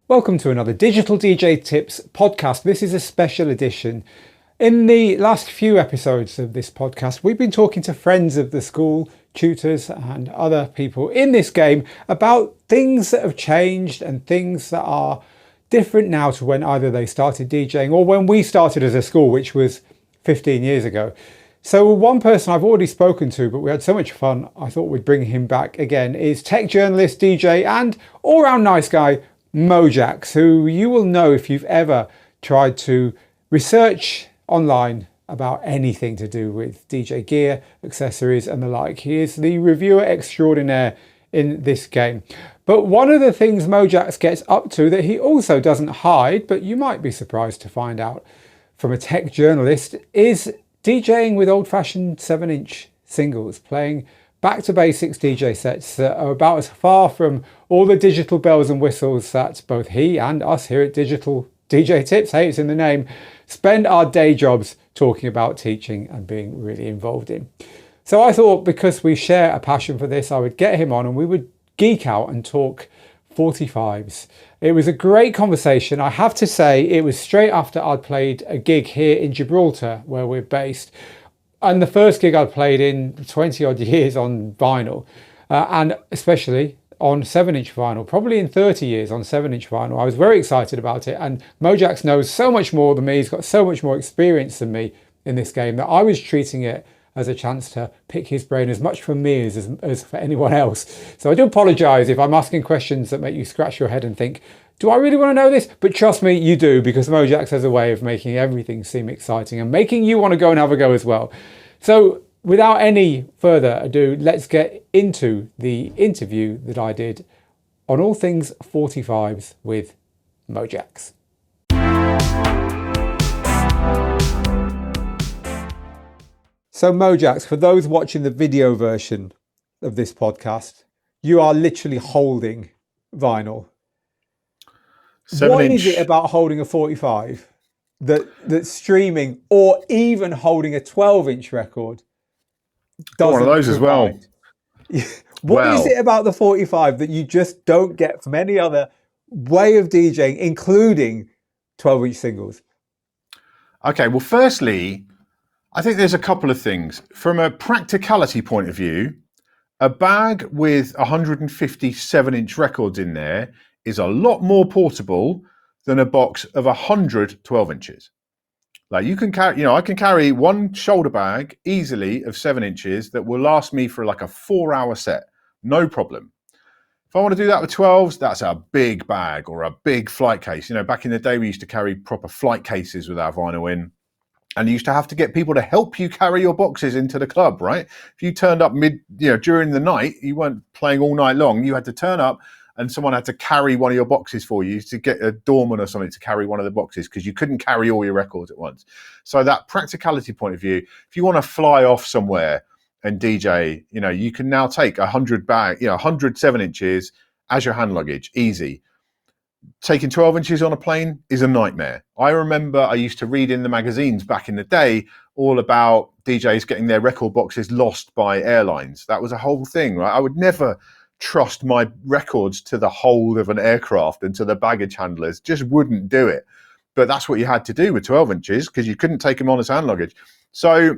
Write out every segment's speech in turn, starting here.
Welcome to another Digital DJ Tips podcast. This is a special edition. In the last few episodes of this podcast, we've been talking to friends of the school, tutors and other people in this game about things that have changed and things that are different now to when either they started DJing or when we started as a school, which was 15 years ago. So one person I've already spoken to, but we had so much fun, I thought we'd bring him back again, is tech journalist, DJ and all-round nice guy, Mojaxx, who you will know if you've ever tried to research online about anything to do with DJ gear, accessories and the like. He is the reviewer extraordinaire in this game. But one of the things Mojaxx gets up to that he also doesn't hide, but you might be surprised to find out from a tech journalist, is DJing with old-fashioned 7-inch singles, playing back to basics DJ sets that are about as far from all the digital bells and whistles that both he and us here at Digital DJ Tips, hey, it's in the name, spend our day jobs talking about teaching and being really involved in. So I thought because we share a passion for this, I would get him on and we would geek out and talk 45s. It was a great conversation. I have to say it was straight after I'd played a gig here in Gibraltar where we're based, and the first gig I'd played in 20 odd years on vinyl, and especially on 7-inch vinyl, probably in 30 years on 7-inch vinyl. I was very excited about it, and Mojaxx knows so much more than me. He's got so much more experience than me in this game that I was treating it as a chance to pick his brain as much for me as for anyone else. So I do apologise if I'm asking questions that make you scratch your head and think, do I really want to know this? But trust me, you do, because Mojaxx has a way of making everything seem exciting and making you want to go and have a go as well. So without any further ado, let's get into the interview that I did on all things 45s with Mojaxx. So Mojaxx, for those watching the video version of this podcast, you are literally holding vinyl. 7-inch. What is it about holding a 45 that's streaming, or even holding a 12-inch record? One of those as well. What is it about the 45 that you just don't get from any other way of DJing, including 12-inch singles? Okay, well, firstly, I think there's a couple of things. From a practicality point of view, a bag with 150 7-inch records in there is a lot more portable than a box of 100 12 inches. Like you can carry, I can carry one shoulder bag easily of 7 inches that will last me for like a 4-hour set, no problem. If I want to do that with 12s, that's a big bag or a big flight case. Back in the day, we used to carry proper flight cases with our vinyl in. And you used to have to get people to help you carry your boxes into the club, right? If you turned up during the night, you weren't playing all night long. You had to turn up and someone had to carry one of your boxes for you, to get a doorman or something to carry one of the boxes because you couldn't carry all your records at once. So that practicality point of view, if you want to fly off somewhere and DJ, you can now take 100 7-inches as your hand luggage, easy. Taking 12 inches on a plane is a nightmare. I remember I used to read in the magazines back in the day all about DJs getting their record boxes lost by airlines. That was a whole thing, right? I would never trust my records to the hold of an aircraft and to the baggage handlers. Just wouldn't do it. But that's what you had to do with 12 inches because you couldn't take them on as hand luggage. So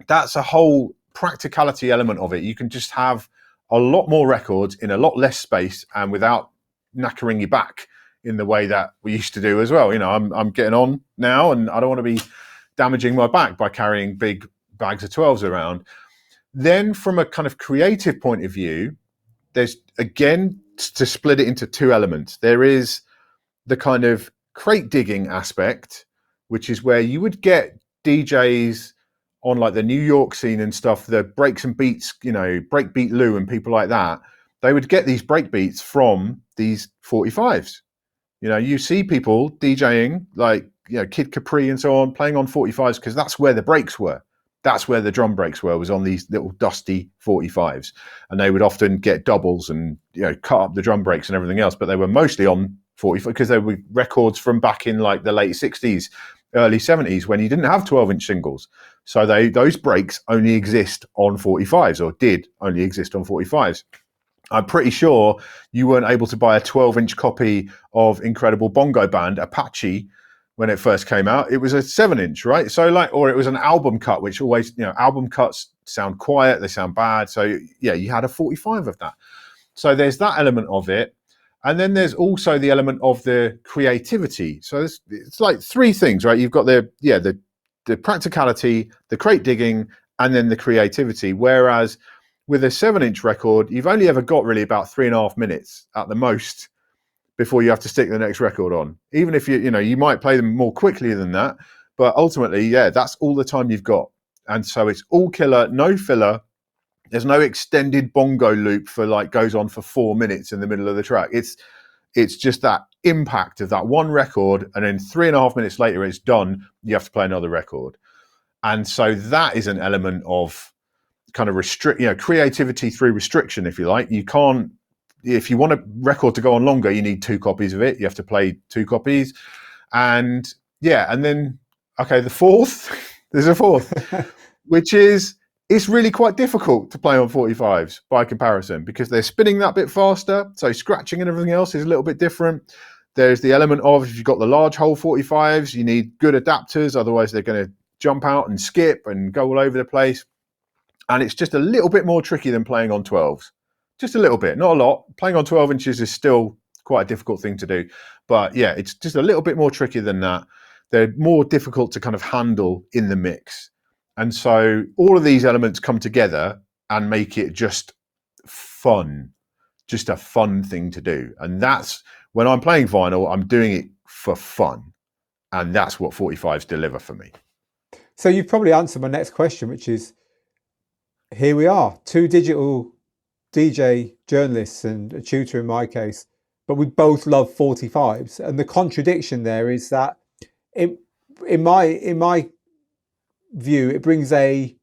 that's a whole practicality element of it. You can just have a lot more records in a lot less space and without knackering your back in the way that we used to do as well. I'm getting on now and I don't want to be damaging my back by carrying big bags of 12s around. Then from a kind of creative point of view, there's, again, to split it into two elements. There is the kind of crate digging aspect, which is where you would get DJs on like the New York scene and stuff, the breaks and beats, Breakbeat Lou and people like that. They would get these break beats from these 45s. You see people DJing like, Kid Capri and so on, playing on 45s because that's where the breaks were. That's where the drum breaks were, was on these little dusty 45s. And they would often get doubles and, cut up the drum breaks and everything else. But they were mostly on 45 because they were records from back in like the late 60s, early 70s when you didn't have 12-inch singles. So those breaks only exist on 45s, or did only exist on 45s. I'm pretty sure you weren't able to buy a 12-inch copy of Incredible Bongo Band, Apache, when it first came out. It was a 7-inch, right? So or it was an album cut, which always, album cuts sound quiet, they sound bad. So yeah, you had a 45 of that. So there's that element of it. And then there's also the element of the creativity. So it's like three things, right? You've got the practicality, the crate digging, and then the creativity. Whereas with a 7-inch record, you've only ever got really about 3.5 minutes at the most before you have to stick the next record on. Even if you might play them more quickly than that, but ultimately, that's all the time you've got. And so it's all killer, no filler. There's no extended bongo loop goes on for 4 minutes in the middle of the track. It's just that impact of that one record, and then 3.5 minutes later it's done. You have to play another record. And so that is an element of kind of creativity through restriction, if you like. You can't, if you want a record to go on longer, you need 2 copies of it. You have to play 2 copies. And then, okay, the fourth, there's a fourth, which is, it's really quite difficult to play on 45s by comparison because they're spinning that bit faster. So scratching and everything else is a little bit different. There's the element of, if you've got the large hole 45s, you need good adapters. Otherwise, they're going to jump out and skip and go all over the place. And it's just a little bit more tricky than playing on 12s. Just a little bit, not a lot. Playing on 12 inches is still quite a difficult thing to do. But yeah, it's just a little bit more tricky than that. They're more difficult to kind of handle in the mix. And so all of these elements come together and make it just fun, just a fun thing to do. And that's, when I'm playing vinyl, I'm doing it for fun. And that's what 45s deliver for me. So you've probably answered my next question, which is, here we are, 2 digital DJ journalists and a tutor in my case, but we both love 45s. And the contradiction there is that in my view, it brings a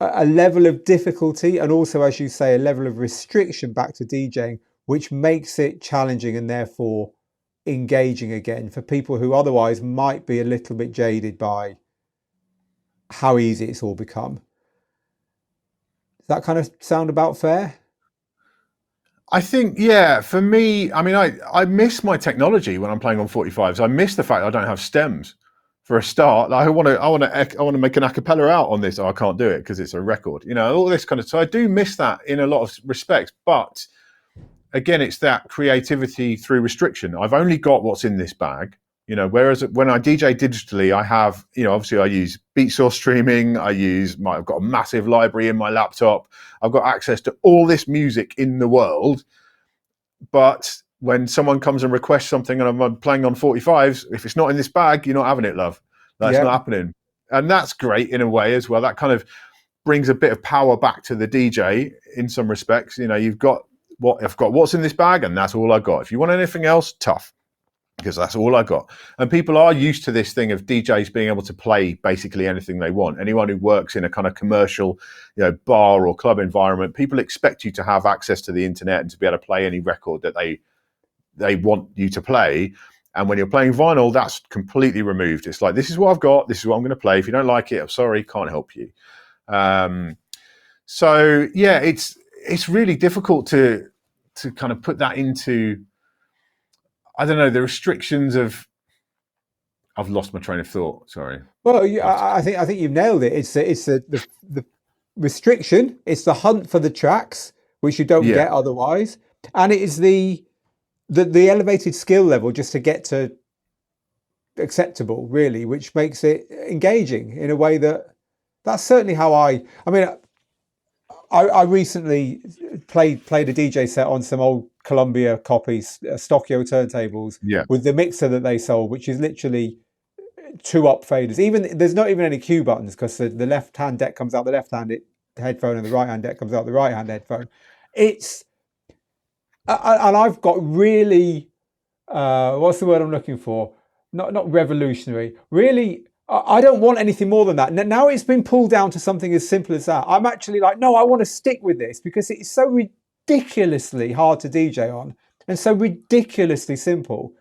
level of difficulty and also, as you say, a level of restriction back to DJing, which makes it challenging and therefore engaging again for people who otherwise might be a little bit jaded by how easy it's all become. Does that kind of sound about fair? I think, for me, I mean, I miss my technology when I'm playing on 45s. I miss the fact I don't have stems. For a start, like I want to make an a cappella out on this. Oh, I can't do it because it's a record, all this kind of. So I do miss that in a lot of respects. But again, it's that creativity through restriction. I've only got what's in this bag, Whereas when I DJ digitally, I have, obviously I use beat source streaming. I've got a massive library in my laptop. I've got access to all this music in the world, but when someone comes and requests something and I'm playing on 45s, if it's not in this bag, you're not having it, love. That's not happening. And that's great in a way as well. That kind of brings a bit of power back to the DJ in some respects. I've got what's in this bag and that's all I got. If you want anything else, tough, because that's all I got. And people are used to this thing of DJs being able to play basically anything they want. Anyone who works in a kind of commercial, bar or club environment, people expect you to have access to the internet and to be able to play any record that they want you to play. And when you're playing vinyl, that's completely removed. It's like, this is what I've got, this is what I'm going to play. If you don't like it, I'm sorry, can't help you. So yeah, it's really difficult to kind of put that into, I don't know, the restrictions of. I've lost my train of thought. Sorry. Well, I think you've nailed it. It's the restriction. It's the hunt for the tracks, which you don't get otherwise, and it is the elevated skill level just to get to acceptable, really, which makes it engaging in a way that's certainly how I mean, I recently played a DJ set on some old Columbia copies, Stockio turntables, with the mixer that they sold, which is literally 2 up faders. Even there's not even any cue buttons because the left hand deck comes out the left hand headphone and the right hand deck comes out the right hand headphone. It's and I've got really what's the word I'm looking for? Not revolutionary. Really, I don't want anything more than that. Now it's been pulled down to something as simple as that. I'm actually like, no, I want to stick with this because it's so ridiculously hard to DJ on and so ridiculously simple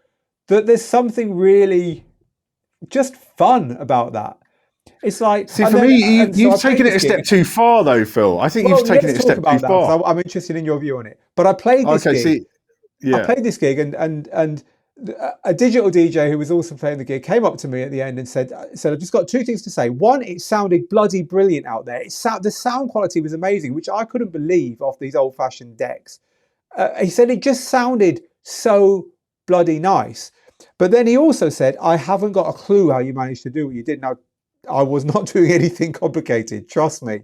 that there's something really just fun about that. It's like, See, and for then, me, and so I you've played taken it this a step gig. too far, though, Phil. I think Well, you've taken let's it a talk step too about that far. because I'm interested in your view on it. But I played this Okay, gig. see, I yeah. played this gig, and a digital DJ who was also playing the gig came up to me at the end and said, I've just got two things to say. One, it sounded bloody brilliant out there. The sound quality was amazing, which I couldn't believe off these old-fashioned decks. He said it just sounded so bloody nice. But then he also said, I haven't got a clue how you managed to do what you did. Now, I was not doing anything complicated, trust me.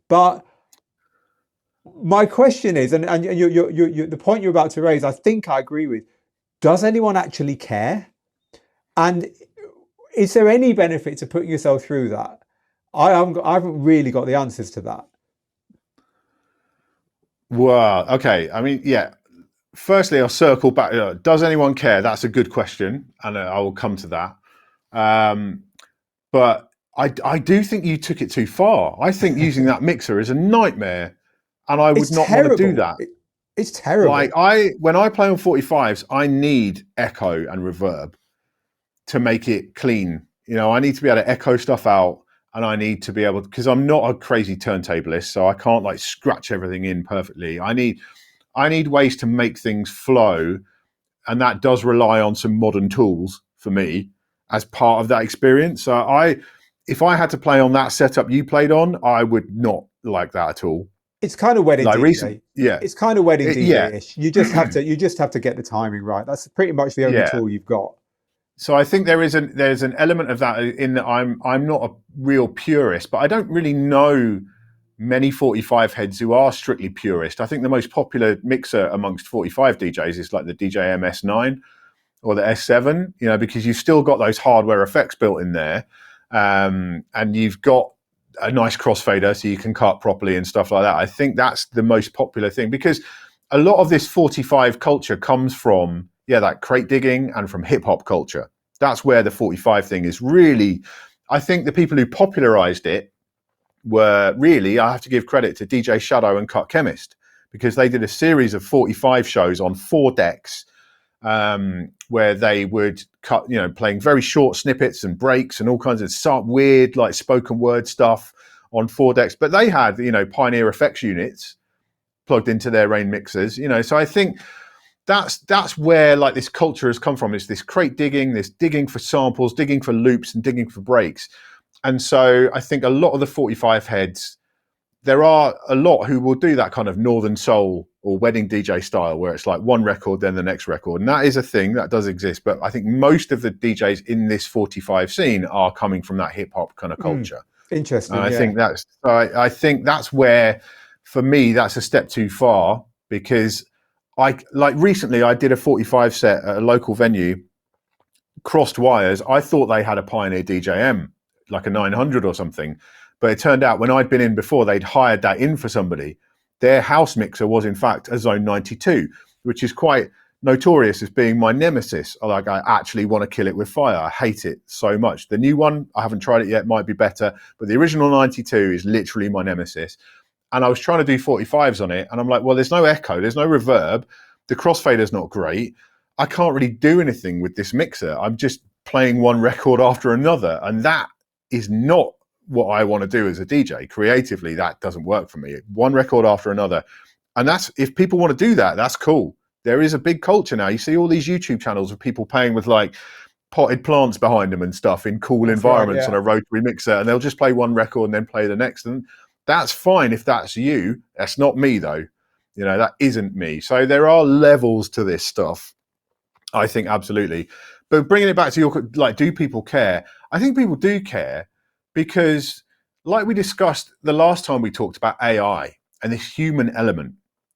But my question is, and the point you're about to raise, I think I agree with. Does anyone actually care? And is there any benefit to putting yourself through that? I haven't really got the answers to that. Wow. Okay. I mean, yeah. Firstly, I'll circle back. Does anyone care? That's a good question, and I will come to that. But I do think you took it too far. I think using that mixer is a nightmare, and I would It's not want to do terrible. that. It's Like terrible. when I play on 45s, I need echo and reverb to make it clean. I need to be able to echo stuff out, and I need to be able to, because I'm not a crazy turntablist, so I can't like scratch everything in perfectly. I need ways to make things flow, and that does rely on some modern tools for me as part of that experience. So if I had to play on that setup you played on, I would not like that at all. It's kind of wedding Like recent, DJ. yeah, It's kind of wedding yeah, DJ-ish. You just have to get the timing right. That's pretty much the only yeah. tool you've got. So I think there's an element of that in that I'm not a real purist, but I don't really know many 45 heads who are strictly purist. I think the most popular mixer amongst 45 DJs is like the DJ MS9 or the S7, because you've still got those hardware effects built in there, and you've got a nice crossfader so you can cut properly and stuff like that. I think that's the most popular thing, because a lot of this 45 culture comes from, that crate digging and from hip hop culture. That's where the 45 thing is really, I think the people who popularized it were really, I have to give credit to DJ Shadow and Cut Chemist, because they did a series of 45 shows on 4 decks, where they would cut, playing very short snippets and breaks and all kinds of weird, like spoken word stuff on 4 decks. But they had, Pioneer effects units plugged into their Rain mixers, So I think that's where like this culture has come from. It's this crate digging, this digging for samples, digging for loops, and digging for breaks. And so I think a lot of the 45 heads, there are a lot who will do that kind of Northern Soul or wedding DJ style, where it's like one record, then the next record. And that is a thing that does exist. But I think most of the DJs in this 45 scene are coming from that hip hop kind of culture. And Interesting. I Yeah. think I think that's where, for me, that's a step too far, because recently I did a 45 set at a local venue, crossed wires. I thought they had a Pioneer DJM, like a 900 or something. But it turned out when I'd been in before, they'd hired that in for somebody. Their house mixer was in fact a Zone 92, which is quite notorious as being my nemesis. Like, I actually want to kill it with fire. I hate it so much. The new one, I haven't tried it yet, might be better. But the original 92 is literally my nemesis. And I was trying to do 45s on it. And I'm like, well, there's no echo, there's no reverb. The crossfader's not great. I can't really do anything with this mixer. I'm just playing one record after another. And that is not what I want to do as a DJ. Creatively, that doesn't work for me. One record after another. And that's, if people want to do that, that's cool. There is a big culture now. You see all these YouTube channels of people playing with like potted plants behind them and stuff in cool That's right. environments Yeah. on a rotary mixer, and they'll just play one record and then play the next. And that's fine if that's you. That's not me though. That isn't me. So there are levels to this stuff, I think, absolutely. But bringing it back to your, like, do people care? I think people do care, because like we discussed the last time we talked about AI and this human element,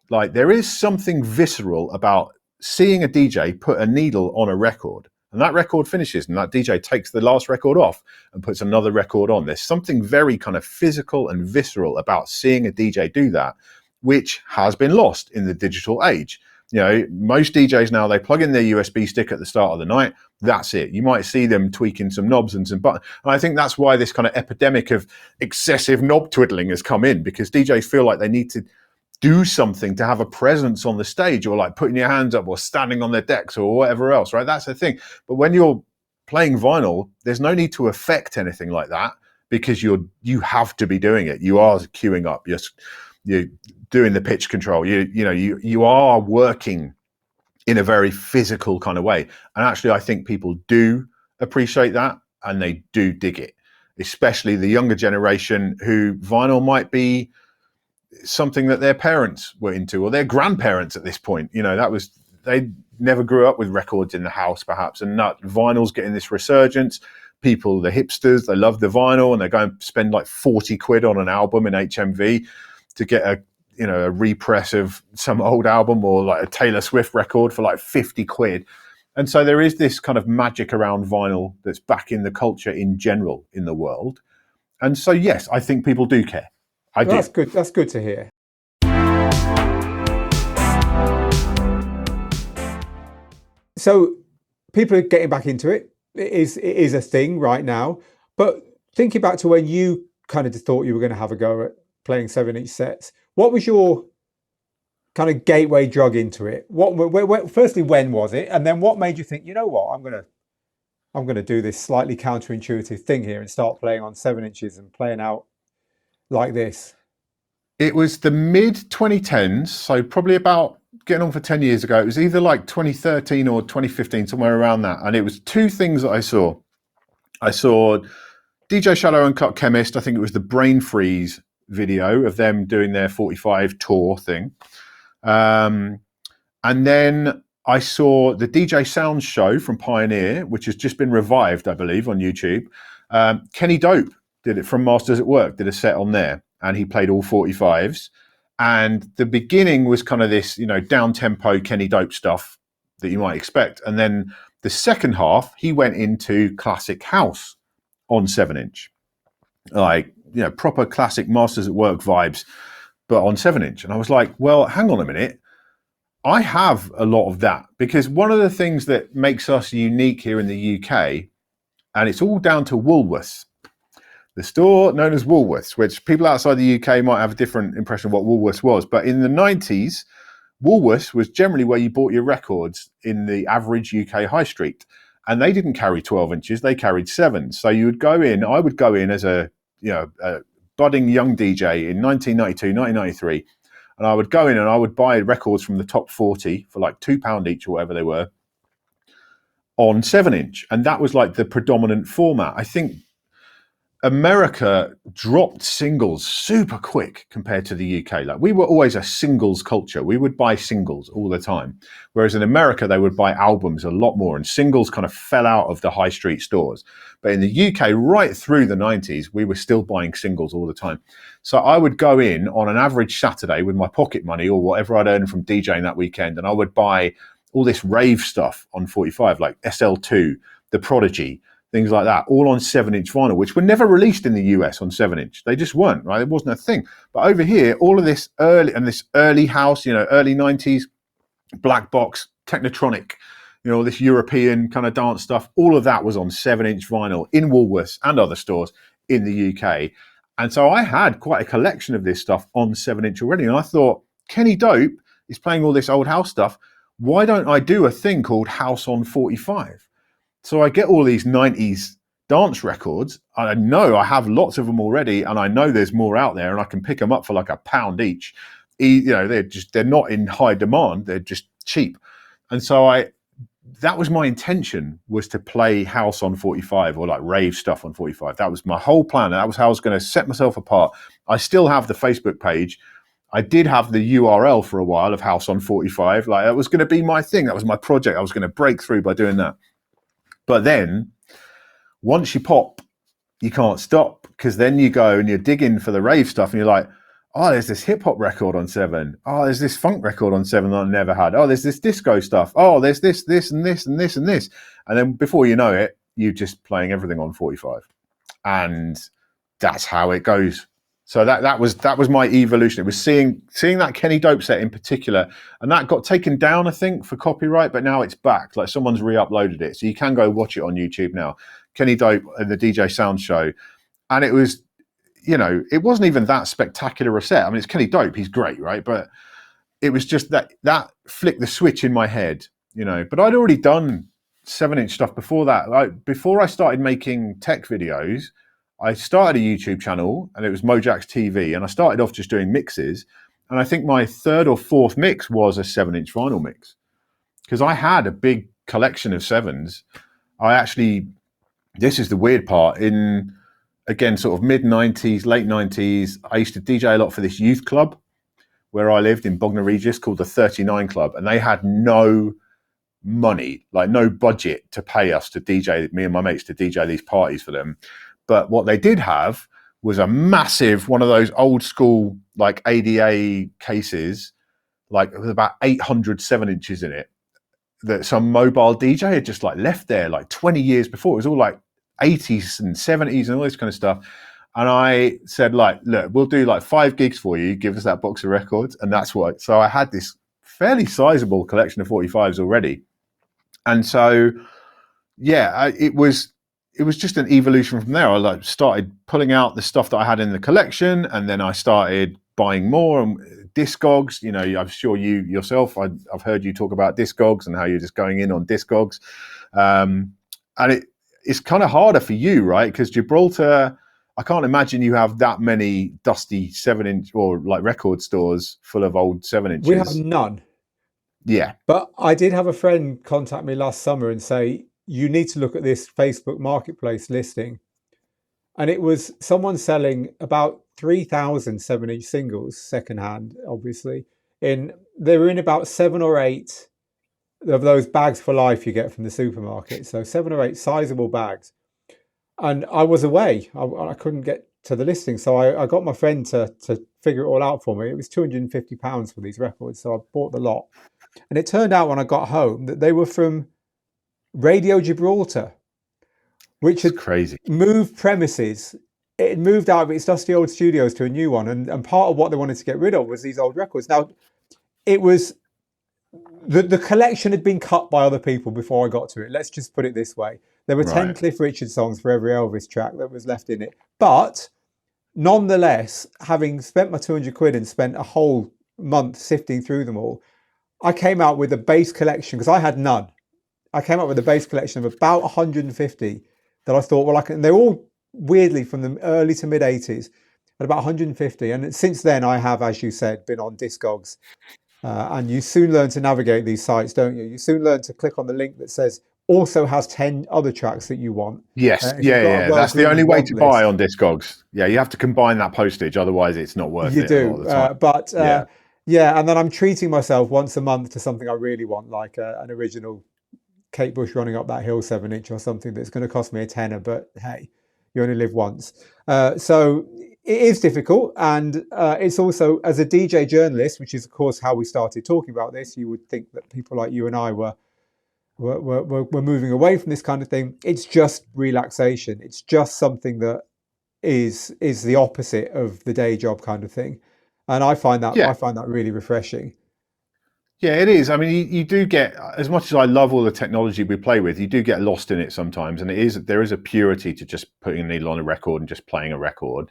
like there is something visceral about seeing a DJ put a needle on a record, and that record finishes and that DJ takes the last record off and puts another record on. There's something very kind of physical and visceral about seeing a DJ do that, which has been lost in the digital age. Most DJs now, they plug in their USB stick at the start of the night. That's it. You might see them tweaking some knobs and some buttons. And I think that's why this kind of epidemic of excessive knob twiddling has come in, because DJs feel like they need to do something to have a presence on the stage, or like putting your hands up or standing on their decks or whatever else, right? That's the thing. But when you're playing vinyl, there's no need to affect anything like that, because you have to be doing it. You are queuing up. You're doing the pitch control. You are working in a very physical kind of way. And actually, I think people do appreciate that and they do dig it, especially the younger generation who vinyl might be something that their parents were into or their grandparents at this point. They never grew up with records in the house perhaps, and that vinyl's getting this resurgence. People, the hipsters, they love the vinyl and they go and spend like 40 quid on an album in HMV to get a repress of some old album, or like a Taylor Swift record for like 50 quid. And so there is this kind of magic around vinyl that's back in the culture in general in the world. And so, yes, I think people do care. I do. That's good. That's good to hear. So people are getting back into it. It is a thing right now. But thinking back to when you kind of thought you were going to have a go at playing 7-inch sets, what was your kind of gateway drug into it? Firstly, when was it? And then what made you think, you know what, I'm going to do this slightly counterintuitive thing here and start playing on 7 inches and playing out like this? It was the mid 2010s, so probably about getting on for 10 years ago. It was either like 2013 or 2015, somewhere around that. And it was two things that I saw. I saw DJ Shadow Uncut Chemist. I think it was the Brain Freeze video of them doing their 45 tour thing. And then I saw the DJ Sounds show from Pioneer, which has just been revived, I believe, on YouTube. Kenny Dope did it from Masters at Work, did a set on there, and he played all 45s. And the beginning was kind of this, down-tempo Kenny Dope stuff that you might expect. And then the second half, he went into classic house on 7-inch. Like, proper classic Masters at Work vibes, but on 7-inch. And I was like, well, hang on a minute. I have a lot of that, because one of the things that makes us unique here in the UK, and it's all down to Woolworths, the store known as Woolworths, which people outside the UK might have a different impression of what Woolworths was. But in the 90s, Woolworths was generally where you bought your records in the average UK high street. And they didn't carry 12 inches, they carried 7s. So you would go in, I would go in as a budding young DJ in 1992, 1993. And I would go in and I would buy records from the top 40 for like £2 each or whatever they were on 7-inch. And that was like the predominant format. I think America dropped singles super quick compared to the UK. Like, we were always a singles culture. We would buy singles all the time. Whereas in America, they would buy albums a lot more, and singles kind of fell out of the high street stores. But in the UK, right through the 90s, we were still buying singles all the time. So I would go in on an average Saturday with my pocket money or whatever I'd earned from DJing that weekend, and I would buy all this rave stuff on 45, like SL2, The Prodigy, things like that, all on 7-inch vinyl, which were never released in the US on 7-inch. They just weren't, right? It wasn't a thing. But over here, all of this early house, early 90s, black box, technotronic, this European kind of dance stuff, all of that was on 7-inch vinyl in Woolworths and other stores in the UK. And so I had quite a collection of this stuff on 7-inch already. And I thought, Kenny Dope is playing all this old house stuff. Why don't I do a thing called House on 45? So I get all these 90s dance records. I know I have lots of them already, and I know there's more out there, and I can pick them up for like £1 each. They're not in high demand. They're just cheap. And so that was my intention, was to play house on 45 or like rave stuff on 45. That was my whole plan. That was how I was going to set myself apart. I still have the Facebook page. I did have the URL for a while of House on 45. Like, that was going to be my thing. That was my project. I was going to break through by doing that. But then once you pop, you can't stop, because then you go and you're digging for the rave stuff and you're like, oh, there's this hip hop record on 7. Oh, there's this funk record on 7 that I never had. Oh, there's this disco stuff. Oh, there's this and this and this and this. And then before you know it, you're just playing everything on 45. And that's how it goes. So that was my evolution. It was seeing that Kenny Dope set in particular, and that got taken down, I think, for copyright, but now it's back. Like, someone's re-uploaded it, so you can go watch it on YouTube now. Kenny Dope and the DJ Sound show, and it was, it wasn't even that spectacular a set. I mean, it's Kenny Dope, he's great, right? But it was just that flicked the switch in my head, But I'd already done 7-inch stuff before that. Like, before I started making tech videos, I started a YouTube channel, and it was Mojaxx TV, and I started off just doing mixes. And I think my third or fourth mix was a 7-inch vinyl mix, because I had a big collection of sevens. I actually, this is the weird part, in, again, sort of mid-90s, late 90s, I used to DJ a lot for this youth club where I lived in Bognor Regis called the 39 Club, and they had no money, like no budget to pay us to DJ, me and my mates to DJ these parties for them. But what they did have was a massive, one of those old school, like ADA cases, like with about 800 7-inches in it, that some mobile DJ had just like left there like 20 years before. It was all like 80s and 70s and all this kind of stuff. And I said, like, look, we'll do like 5 gigs for you. Give us that box of records. And that's what, so I had this fairly sizable collection of 45s already. And so, yeah, it was just an evolution from there. I like started pulling out the stuff that I had in the collection, and then I started buying more. And Discogs, you know, I'm sure you yourself, I've heard you talk about Discogs and how you're just going in on Discogs. And it's kind of harder for you, right? Because Gibraltar, I can't imagine you have that many dusty 7-inch or like record stores full of old 7-inches. We have none. Yeah. But I did have a friend contact me last summer and say, you need to look at this Facebook Marketplace listing. And it was someone selling about 3,000 7-inch singles, secondhand, obviously. They were in about 7 or 8 of those bags for life you get from the supermarket. So 7 or 8 sizable bags. And I was away. I couldn't get to the listing. So I got my friend to figure it all out for me. It was £250 for these records. So I bought the lot. And it turned out when I got home that they were from Radio Gibraltar, which had crazy. Moved premises. It moved out of its dusty old studios to a new one. And part of what they wanted to get rid of was these old records. Now, it was, the collection had been cut by other people before I got to it. Let's just put it this way. There were 10 Cliff Richard songs for every Elvis track that was left in it. But nonetheless, having spent my 200 quid and spent a whole month sifting through them all, I came out with a base collection, because I had none. I came up with a base collection of about 150 that I thought, well, they're all weirdly from the early to mid 80s, at about 150. And since then, I have, as you said, been on Discogs. And you soon learn to navigate these sites, don't you? You soon learn to click on the link that says also has 10 other tracks that you want. Yes, yeah. That's the only way to buy on Discogs. Yeah, you have to combine that postage, otherwise it's not worth it. You do, yeah, and then I'm treating myself once a month to something I really want, like an original Kate Bush Running Up That Hill 7-inch or something that's going to cost me a tenner, but hey, you only live once. So it is difficult, and it's also, as a DJ journalist, which is of course how we started talking about this, you would think that people like you and I were moving away from this kind of thing. It's just relaxation. It's just something that is the opposite of the day job kind of thing. And I find that really refreshing. Yeah, it is. I mean, you do get, as much as I love all the technology we play with, you do get lost in it sometimes. And there is a purity to just putting a needle on a record and just playing a record.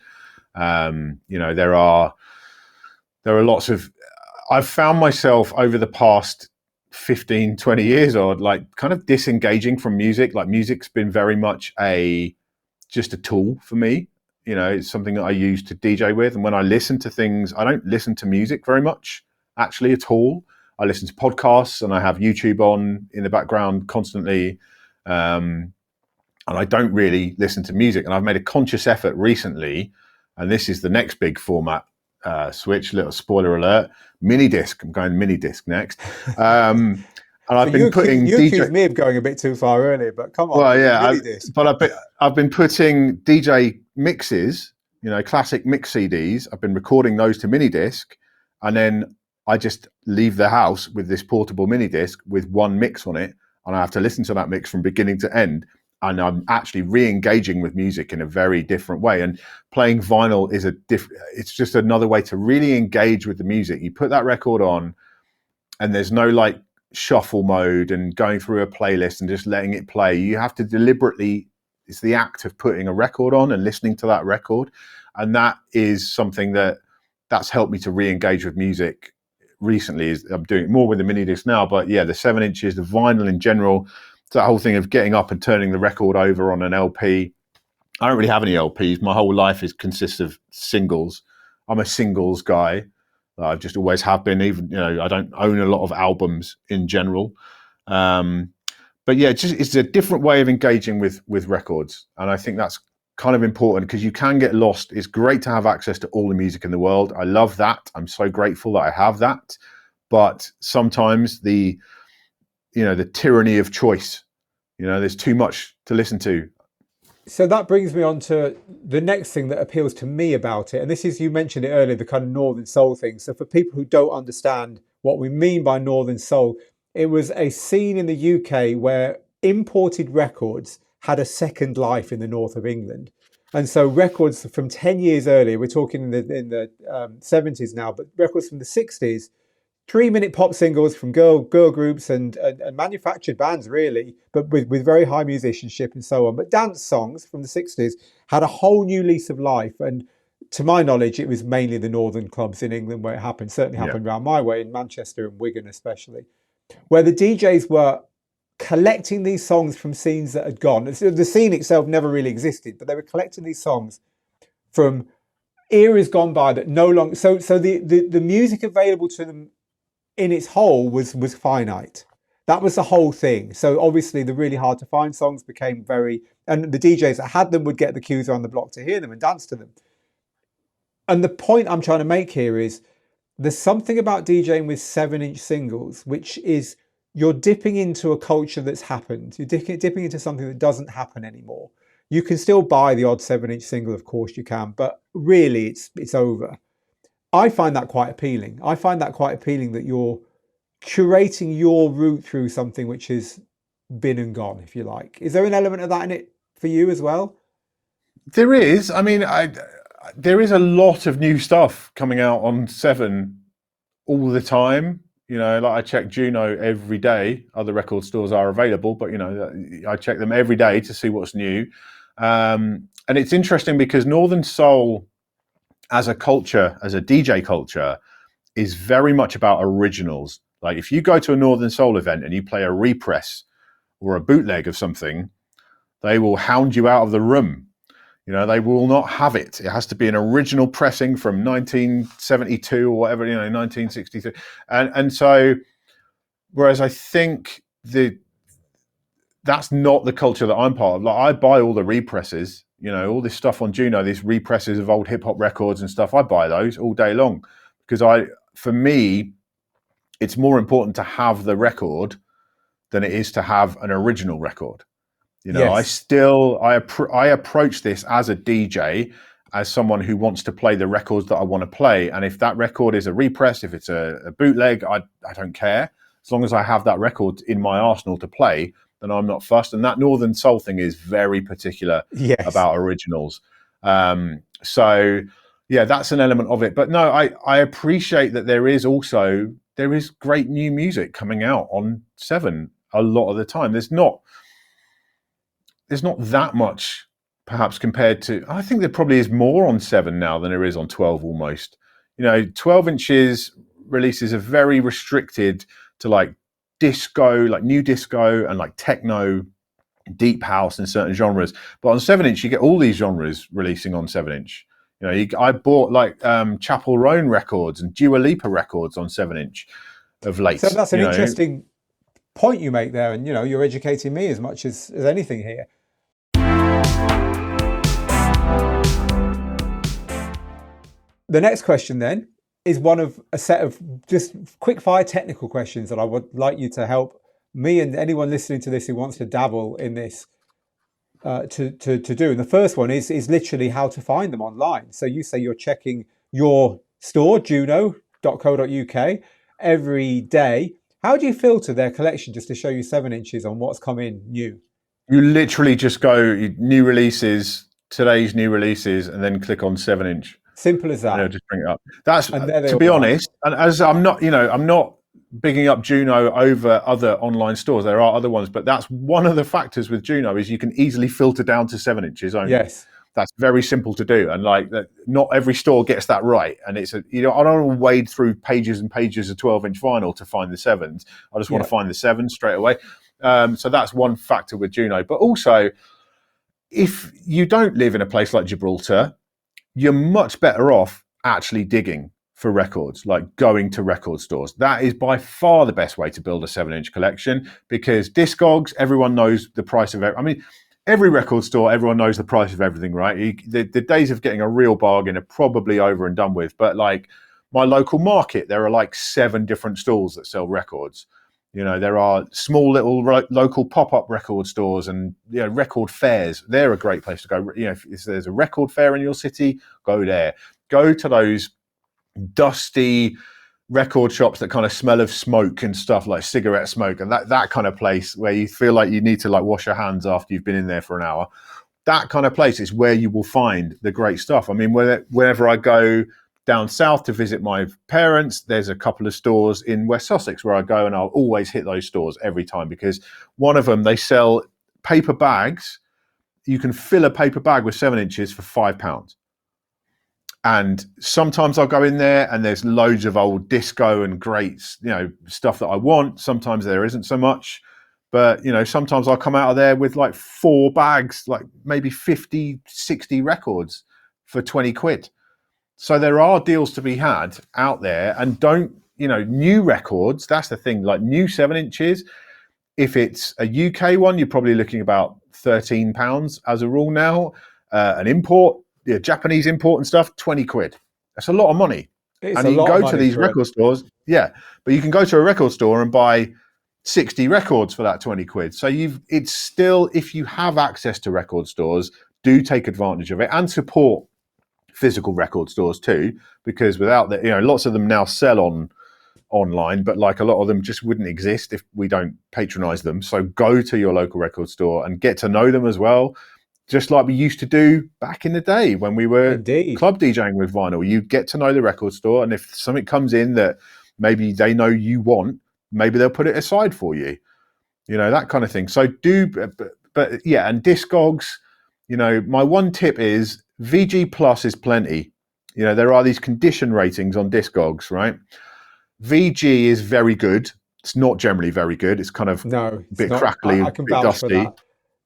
You know, there are lots of, I've found myself over the past 15, 20 years or like kind of disengaging from music. Like music's been very much just a tool for me. You know, it's something that I use to DJ with. And when I listen to things, I don't listen to music very much actually at all. I listen to podcasts and I have YouTube on in the background constantly. And I don't really listen to music. And I've made a conscious effort recently, and this is the next big format switch, little spoiler alert, mini disc. I'm going mini disc next. And I've been putting you accused me of going a bit too far earlier, but come on. Well, yeah, I've been putting DJ mixes, you know, classic mix CDs. I've been recording those to mini disc, and then I just leave the house with this portable mini disc with one mix on it, and I have to listen to that mix from beginning to end. And I'm actually re-engaging with music in a very different way. And playing vinyl is it's just another way to really engage with the music. You put that record on, and there's no like shuffle mode and going through a playlist and just letting it play. You have to deliberately, it's the act of putting a record on and listening to that record. And that is something that's helped me to re-engage with music recently. I'm doing it more with the mini disc now, but yeah, the 7-inches, the vinyl in general, that whole thing of getting up and turning the record over on an LP I don't really have any LPs. My whole life consists of singles. I'm a singles guy. I just always have been. Even I don't own a lot of albums in general. But yeah, it's a different way of engaging with records, and I think that's kind of important because you can get lost. It's great to have access to all the music in the world. I love that. I'm so grateful that I have that. But sometimes the tyranny of choice. There's too much to listen to. So that brings me on to the next thing that appeals to me about it. And this is, you mentioned it earlier, the kind of Northern Soul thing. So for people who don't understand what we mean by Northern Soul, it was a scene in the UK where imported records had a second life in the north of England. And so records from 10 years earlier, we're talking in the 70s now, but records from the 60s, 3-minute pop singles from girl groups and manufactured bands, really, but with very high musicianship and so on. But dance songs from the 60s had a whole new lease of life. And to my knowledge, it was mainly the northern clubs in England where it happened. Certainly happened around my way, in Manchester and Wigan especially, where the DJs were collecting these songs from scenes that had gone. The scene itself never really existed, but they were collecting these songs from eras gone by that no longer... So the music available to them in its whole was finite. That was the whole thing. So obviously the really hard to find songs became and the DJs that had them would get the queues around the block to hear them and dance to them. And the point I'm trying to make here is there's something about DJing with 7-inch singles, which is you're dipping into a culture that's happened. You're dipping into something that doesn't happen anymore. You can still buy the odd 7-inch single, of course you can, but really it's over. I find that quite appealing. I find that quite appealing that you're curating your route through something which has been and gone, if you like. Is there an element of that in it for you as well? There is. I mean, there is a lot of new stuff coming out on 7 all the time. Like I check Juno every day. Other record stores are available, but I check them every day to see what's new. And it's interesting because Northern Soul as a culture, as a DJ culture, is very much about originals. Like if you go to a Northern Soul event and you play a repress or a bootleg of something, they will hound you out of the room. They will not have it. It has to be an original pressing from 1972 or whatever, 1963. And so, whereas I think that's not the culture that I'm part of. Like I buy all the represses, all this stuff on Juno, these represses of old hip hop records and stuff. I buy those all day long because for me, it's more important to have the record than it is to have an original record. Yes. I approach this as a DJ, as someone who wants to play the records that I want to play. And if that record is a repress, if it's a bootleg, I don't care. As long as I have that record in my arsenal to play, then I'm not fussed. And that Northern Soul thing is very particular about originals. So yeah, that's an element of it. But no, I appreciate that there is great new music coming out on 7 a lot of the time. There's not that much, perhaps, compared to... I think there probably is more on 7 now than there is on 12 almost. 12 inches releases are very restricted to like disco, like new disco and like techno, deep house and certain genres. But on 7-inch, you get all these genres releasing on 7-inch. I bought like Chapel Roan records and Dua Lipa records on 7-inch of late. So that's an interesting point you make there. And, you're educating me as much as anything here. The next question then is one of a set of just quick fire technical questions that I would like you to help me and anyone listening to this who wants to dabble in this to do. And the first one is literally how to find them online. So you say you're checking your store, juno.co.uk, every day. How do you filter their collection just to show you 7 inches on what's come in new? You literally just go new releases, today's new releases, and then click on 7-inch. Simple as that. And it'll just bring it up. That's, to be honest, and as I'm not bigging up Juno over other online stores. There are other ones, but that's one of the factors with Juno is you can easily filter down to 7 inches only. Yes. That's very simple to do. And like that, not every store gets that right. And it's I don't want to wade through pages and pages of 12-inch vinyl to find the 7s. I just want to find the 7s straight away. So that's one factor with Juno. But also, if you don't live in a place like Gibraltar, you're much better off actually digging for records, like going to record stores. That is by far the best way to build a 7-inch collection, because Discogs, everyone knows the price of it. I mean, every record store, everyone knows the price of everything, right? The days of getting a real bargain are probably over and done with. But like my local market, there are like 7 different stalls that sell records. You know, there are small little local pop-up record stores and, you know, record fairs. They're a great place to go. You know, if there's a record fair in your city, go there. Go to those dusty record shops that kind of smell of smoke and stuff, like cigarette smoke, and that kind of place where you feel like you need to like wash your hands after you've been in there for an hour. That kind of place is where you will find the great stuff. I mean, whenever I go down south to visit my parents, there's a couple of stores in West Sussex where I go, and I'll always hit those stores every time, because one of them, they sell paper bags. You can fill a paper bag with 7 inches for £5. And sometimes I'll go in there and there's loads of old disco and great, you know, stuff that I want. Sometimes there isn't so much, but, you know, sometimes I'll come out of there with like 4 bags, like maybe 50, 60 records for 20 quid. So there are deals to be had out there. And don't, you know, new records, that's the thing, like new 7 inches. If it's a UK one, you're probably looking about £13 as a rule now. An import, the Japanese import and stuff, 20 quid. That's a lot of money. And you can go to these record stores. Yeah. But you can go to a record store and buy 60 records for that 20 quid. So it's still, if you have access to record stores, do take advantage of it and support physical record stores too, because without that, you know, lots of them now sell online, but like a lot of them just wouldn't exist if we don't patronize them. So go to your local record store and get to know them as well, just like we used to do back in the day when we were club DJing with vinyl. You get to know the record store, and if something comes in that maybe they know you want, maybe they'll put it aside for you, you know, that kind of thing. So but yeah, and Discogs, you know, my one tip is VG Plus is plenty. You know, there are these condition ratings on Discogs, right? VG is very good. It's not generally very good. It's kind of a bit crackly, I can vouch for that.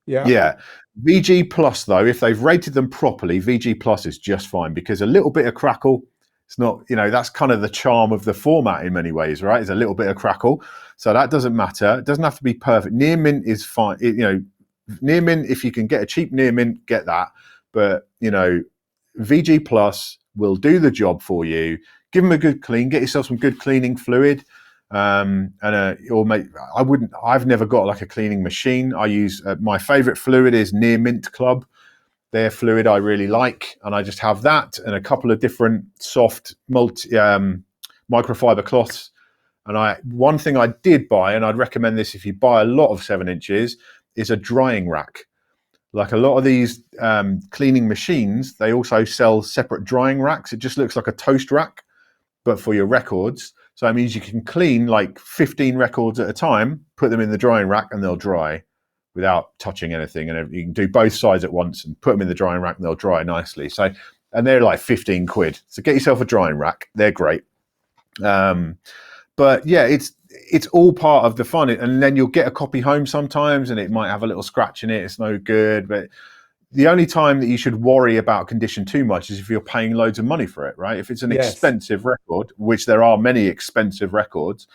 Yeah. VG Plus, though, if they've rated them properly, VG Plus is just fine, because a little bit of crackle, it's not, you know, that's kind of the charm of the format in many ways, right? It's a little bit of crackle. So that doesn't matter. It doesn't have to be perfect. Near mint is fine. You know, near mint, if you can get a cheap near mint, get that. But, you know, VG Plus will do the job for you. Give them a good clean. Get yourself some good cleaning fluid. I've never got like a cleaning machine. I use my favorite fluid is Near Mint Club. Their fluid I really like, and I just have that and a couple of different soft microfiber cloths. And one thing I did buy, and I'd recommend this if you buy a lot of 7 inches, is a drying rack. Like a lot of these cleaning machines, they also sell separate drying racks. It just looks like a toast rack, but for your records. So that means you can clean like 15 records at a time, put them in the drying rack, and they'll dry without touching anything. And you can do both sides at once and put them in the drying rack, and they'll dry nicely. So, and they're like 15 quid. So get yourself a drying rack. They're great. But yeah, it's all part of the fun. And then you'll get a copy home sometimes, and it might have a little scratch in it. It's no good. But the only time that you should worry about condition too much is if you're paying loads of money for it, right? If it's an expensive record, which there are many expensive records,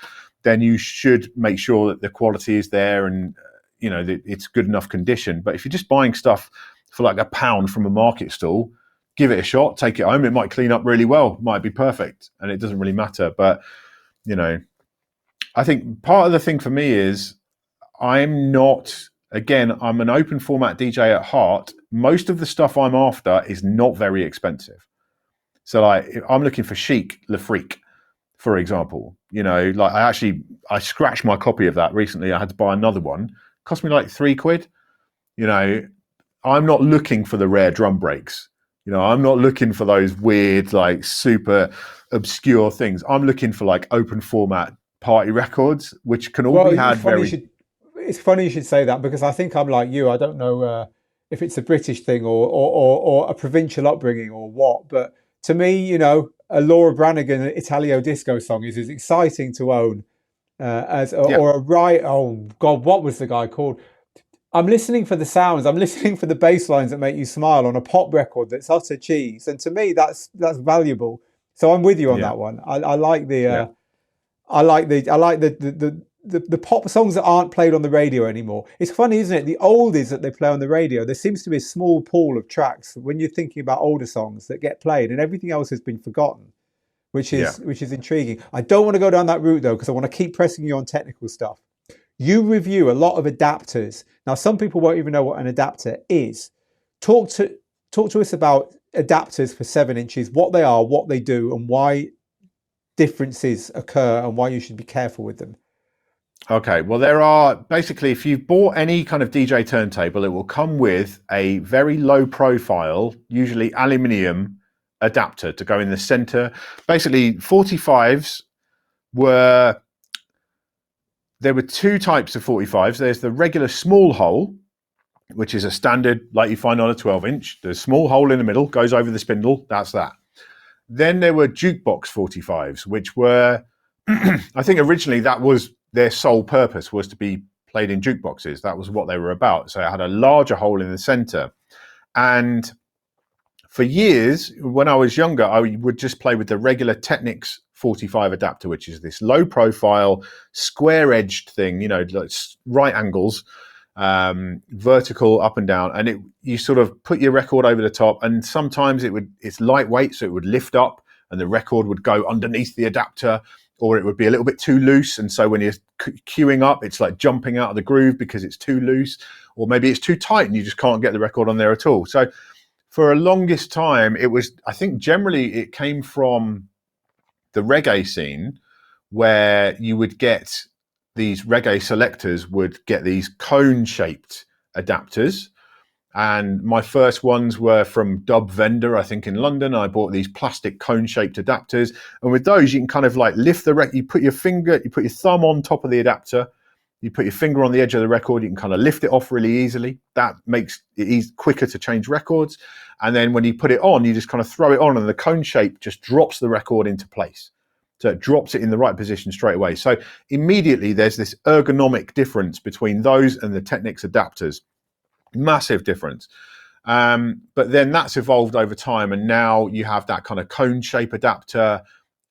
then you should make sure that the quality is there and, you know, that it's good enough condition. But if you're just buying stuff for like £1 from a market stall, give it a shot, take it home. It might clean up really well, might be perfect, and it doesn't really matter. But, you know, I think part of the thing for me is I'm an open format DJ at heart. Most of the stuff I'm after is not very expensive. So like I'm looking for Chic Le Freak, for example. You know, like I scratched my copy of that recently. I had to buy another one. It cost me like £3. You know, I'm not looking for the rare drum breaks. You know, I'm not looking for those weird, like super obscure things. I'm looking for like open format party records, which can all be had It's funny you should say that, because I think I'm like you. I don't know if it's a British thing or a provincial upbringing or what, but to me, you know, a Laura Branigan Italio disco song is as exciting to own oh God, what was the guy called? I'm listening for the sounds. I'm listening for the bass lines that make you smile on a pop record that's utter cheese. And to me, that's valuable. So I'm with you on Yeah, that one. I like the yeah. the pop songs that aren't played on the radio anymore. It's funny, isn't it? The oldies that they play on the radio, there seems to be a small pool of tracks when you're thinking about older songs that get played, and everything else has been forgotten, Yeah. which is intriguing. I don't want to go down that route though, because I want to keep pressing you on technical stuff. You review a lot of adapters. Now, some people won't even know what an adapter is. Talk to talk to us about adapters for 7 inches, what they are, what they do, and why differences occur, and why you should be careful with them. Okay, well, there are basically, if you've bought any kind of DJ turntable, it will come with a very low profile, usually aluminium adapter to go in the center. Basically, 45s were, there were two types of 45s. There's the regular small hole, which is a standard like you find on a 12-inch. The small hole in the middle goes over the spindle. That's that. Then there were jukebox 45s, which were, I think originally that was their sole purpose, was to be played in jukeboxes. That was what they were about. So it had a larger hole in the center. And for years, when I was younger, I would just play with the regular Technics 45 adapter, which is this low profile, square edged thing, like right angles, vertical up and down. And you sort of put your record over the top, and sometimes it's lightweight, so it would lift up and the record would go underneath the adapter, or it would be a little bit too loose. And so when you're queuing up, it's like jumping out of the groove because it's too loose, or maybe it's too tight and you just can't get the record on there at all. So for a longest time, I think generally it came from the reggae scene, where you would get these reggae selectors would get these cone shaped adapters. And my first ones were from Dub Vendor, I think in London. I bought these plastic cone shaped adapters. And with those, you can kind of like lift you put your thumb on top of the adapter, you put your finger on the edge of the record, you can kind of lift it off really easily. That makes it quicker to change records. And then when you put it on, you just kind of throw it on and the cone shape just drops the record into place. So it drops it in the right position straight away. So immediately there's this ergonomic difference between those and the Technics adapters. Massive difference. But then that's evolved over time, and now you have that kind of cone shape adapter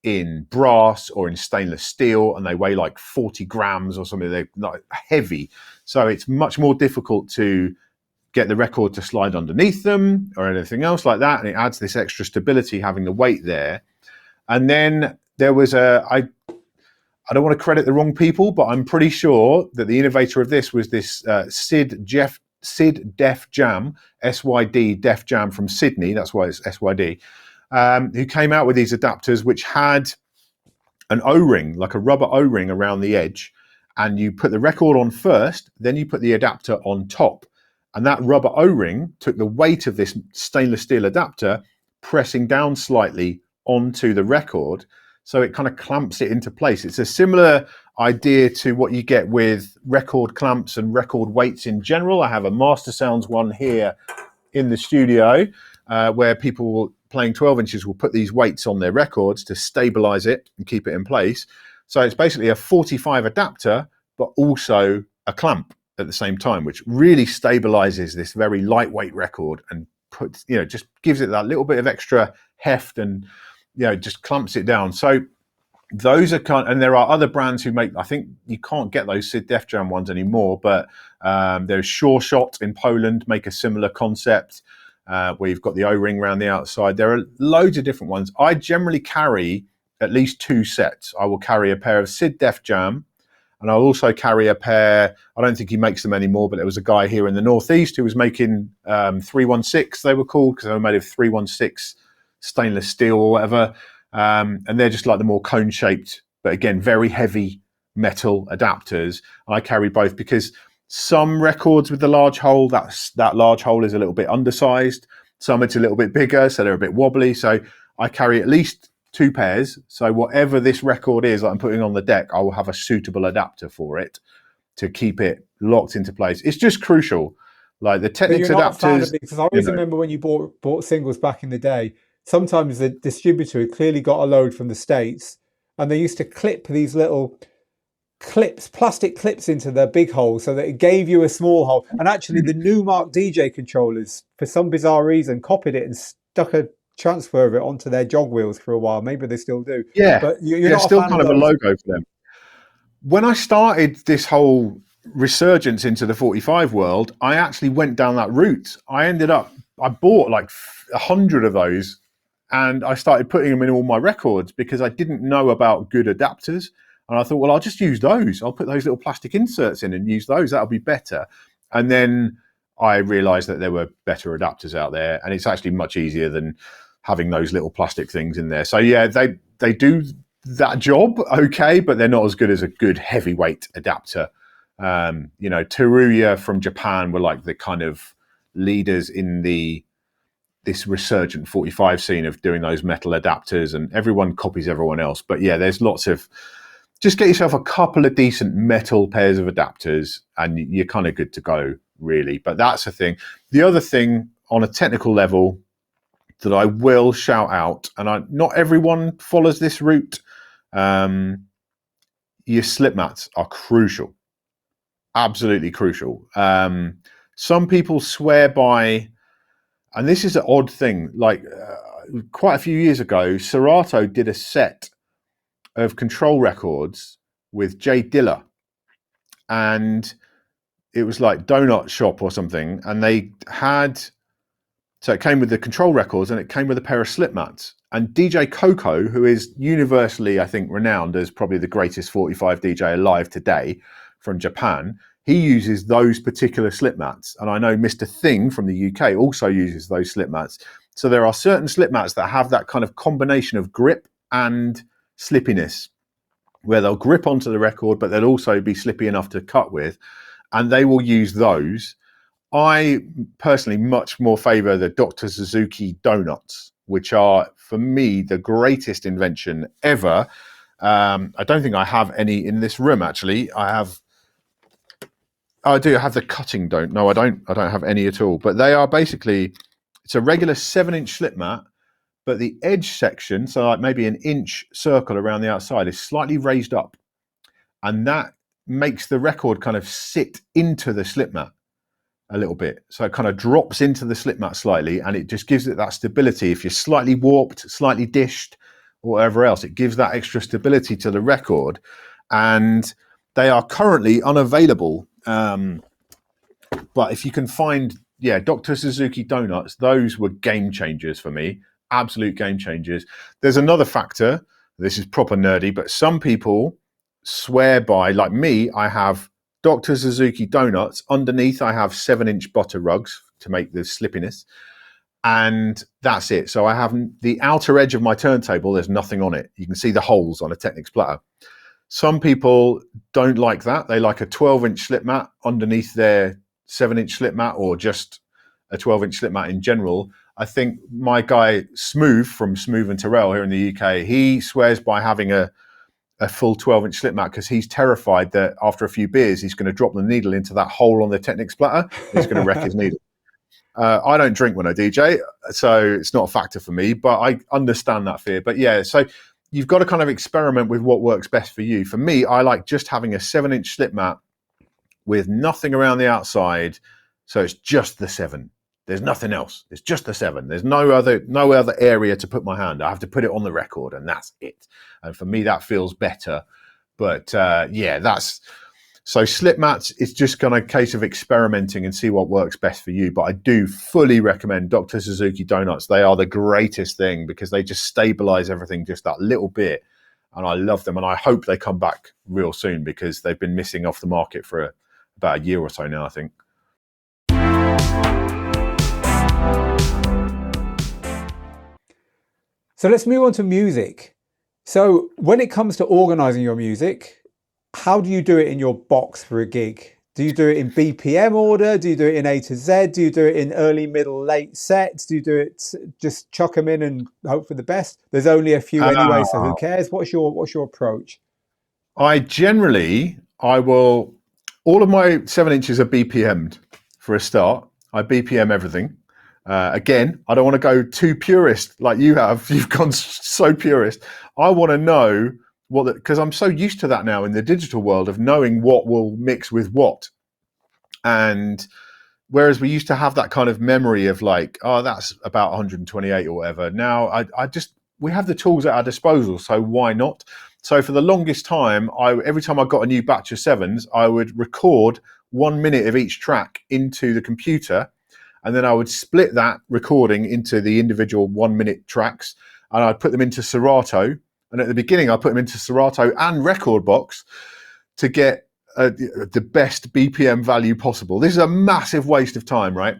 in brass or in stainless steel, and they weigh like 40 grams or something. They're not heavy, so it's much more difficult to get the record to slide underneath them or anything else like that, and it adds this extra stability having the weight there. And then there was I don't want to credit the wrong people, but I'm pretty sure that the innovator of this was this Syd Def Jam, SYD Def Jam from Sydney, that's why it's SYD, who came out with these adapters which had an O-ring, like a rubber O-ring around the edge, and you put the record on first, then you put the adapter on top. And that rubber O-ring took the weight of this stainless steel adapter, pressing down slightly onto the record, so it kind of clamps it into place. It's a similar idea to what you get with record clamps and record weights in general. I have a Master Sounds one here in the studio, where people playing 12 inches will put these weights on their records to stabilize it and keep it in place. So it's basically a 45 adapter, but also a clamp at the same time, which really stabilizes this very lightweight record and just gives it that little bit of extra heft and just clamps it down. So those are and there are other brands who make, I think you can't get those Syd Def Jam ones anymore, but there's Sure Shot in Poland make a similar concept, where you've got the O-ring around the outside. There are loads of different ones. I generally carry at least two sets. I will carry a pair of Syd Def Jam, and I'll also carry a pair, I don't think he makes them anymore, but there was a guy here in the Northeast who was making 316, they were called, because they were made of 316 stainless steel or whatever. And they're just like the more cone shaped, but again, very heavy metal adapters. I carry both because some records with the large hole, that large hole is a little bit undersized. Some it's a little bit bigger, so they're a bit wobbly. So I carry at least two pairs. So whatever this record is that I'm putting on the deck, I will have a suitable adapter for it to keep it locked into place. It's just crucial. Like the Technics adapters. Because I always remember when you bought singles back in the day, sometimes the distributor had clearly got a load from the States, and they used to clip these little plastic clips into the big hole so that it gave you a small hole. And actually, the Numark DJ controllers, for some bizarre reason, copied it and stuck a transfer of it onto their jog wheels for a while. Maybe they still do. Yeah, But you're not a still fan kind of of a those? logo for them. When I started this whole resurgence into the 45 world, I actually went down that route. I bought like 100 of those, and I started putting them in all my records because I didn't know about good adapters. And I thought, well, I'll just use those. I'll put those little plastic inserts in and use those. That'll be better. And then I realized that there were better adapters out there, and it's actually much easier than having those little plastic things in there. So yeah, they do that job okay, but they're not as good as a good heavyweight adapter. Teruya from Japan were like the kind of leaders in this resurgent 45 scene of doing those metal adapters, and everyone copies everyone else. But yeah, there's lots of, just get yourself a couple of decent metal pairs of adapters and you're kind of good to go, really. But that's the thing. The other thing on a technical level that I will shout out, and not everyone follows this route, your slip mats are crucial. Absolutely crucial. Some people swear by, and this is an odd thing, like quite a few years ago, Serato did a set of control records with Jay Dilla, and it was like Donut Shop or something, and they had, so it came with the control records and it came with a pair of slip mats. And DJ Coco, who is universally, I think, renowned as probably the greatest 45 DJ alive today from Japan, he uses those particular slip mats. And I know Mr. Thing from the UK also uses those slip mats. So there are certain slip mats that have that kind of combination of grip and slippiness, where they'll grip onto the record, but they'll also be slippy enough to cut with. And they will use those. I personally much more favor the Dr. Suzuki Donuts, which are, for me, the greatest invention ever. I don't think I have any in this room, actually. I do have the cutting donut. No, I don't have any at all. But they are basically, it's a regular 7-inch slip mat, but the edge section, so like maybe an inch circle around the outside, is slightly raised up. And that makes the record kind of sit into the slip mat a little bit. So it kind of drops into the slip mat slightly, and it just gives it that stability. If you're slightly warped, slightly dished, or whatever else, it gives that extra stability to the record. And they are currently unavailable. But if you can find, Dr. Suzuki Donuts, those were game changers for me. Absolute game changers. There's another factor. This is proper nerdy, but some people swear by, like me, I have Dr. Suzuki Donuts. Underneath, I have 7-inch butter rugs to make the slippiness. And that's it. So I have the outer edge of my turntable, there's nothing on it. You can see the holes on a Technics platter. Some people don't like that. They like a 12-inch slip mat underneath their 7-inch slip mat, or just a 12-inch slip mat in general. I think my guy Smooth from Smooth and Terrell here in the UK, he swears by having a full 12-inch slip mat because he's terrified that after a few beers, he's going to drop the needle into that hole on the Technics platter. He's going to wreck his needle. I don't drink when I DJ, so it's not a factor for me, but I understand that fear. But yeah, so you've got to kind of experiment with what works best for you. For me, I like just having a 7-inch slip mat with nothing around the outside. So it's just the 7. There's nothing else. It's just the 7. There's no other area to put my hand. I have to put it on the record, and that's it. And for me, that feels better. But so slip mats, it's just kind of a case of experimenting and see what works best for you. But I do fully recommend Dr. Suzuki Donuts. They are the greatest thing because they just stabilize everything just that little bit. And I love them. And I hope they come back real soon because they've been missing off the market for about a year or so now, I think. So let's move on to music. So when it comes to organizing your music, how do you do it in your box for a gig? Do you do it in BPM order? Do you do it in A to Z? Do you do it in early, middle, late sets? Do you do it just chuck them in and hope for the best? There's only a few anyway, so who cares? What's your approach? I will, all of my 7 inches are BPM'd for a start. I BPM everything. Again, I don't want to go too purist like you have. You've gone so purist. I want to know because I'm so used to that now in the digital world of knowing what will mix with what. And whereas we used to have that kind of memory of like, oh, that's about 128 or whatever. Now we have the tools at our disposal, so why not? So for the longest time, every time I got a new batch of sevens, I would record 1 minute of each track into the computer, and then I would split that recording into the individual 1 minute tracks, and I'd put them into Serato. And at the beginning, I put them into Serato and Rekordbox to get the best BPM value possible. This is a massive waste of time, right?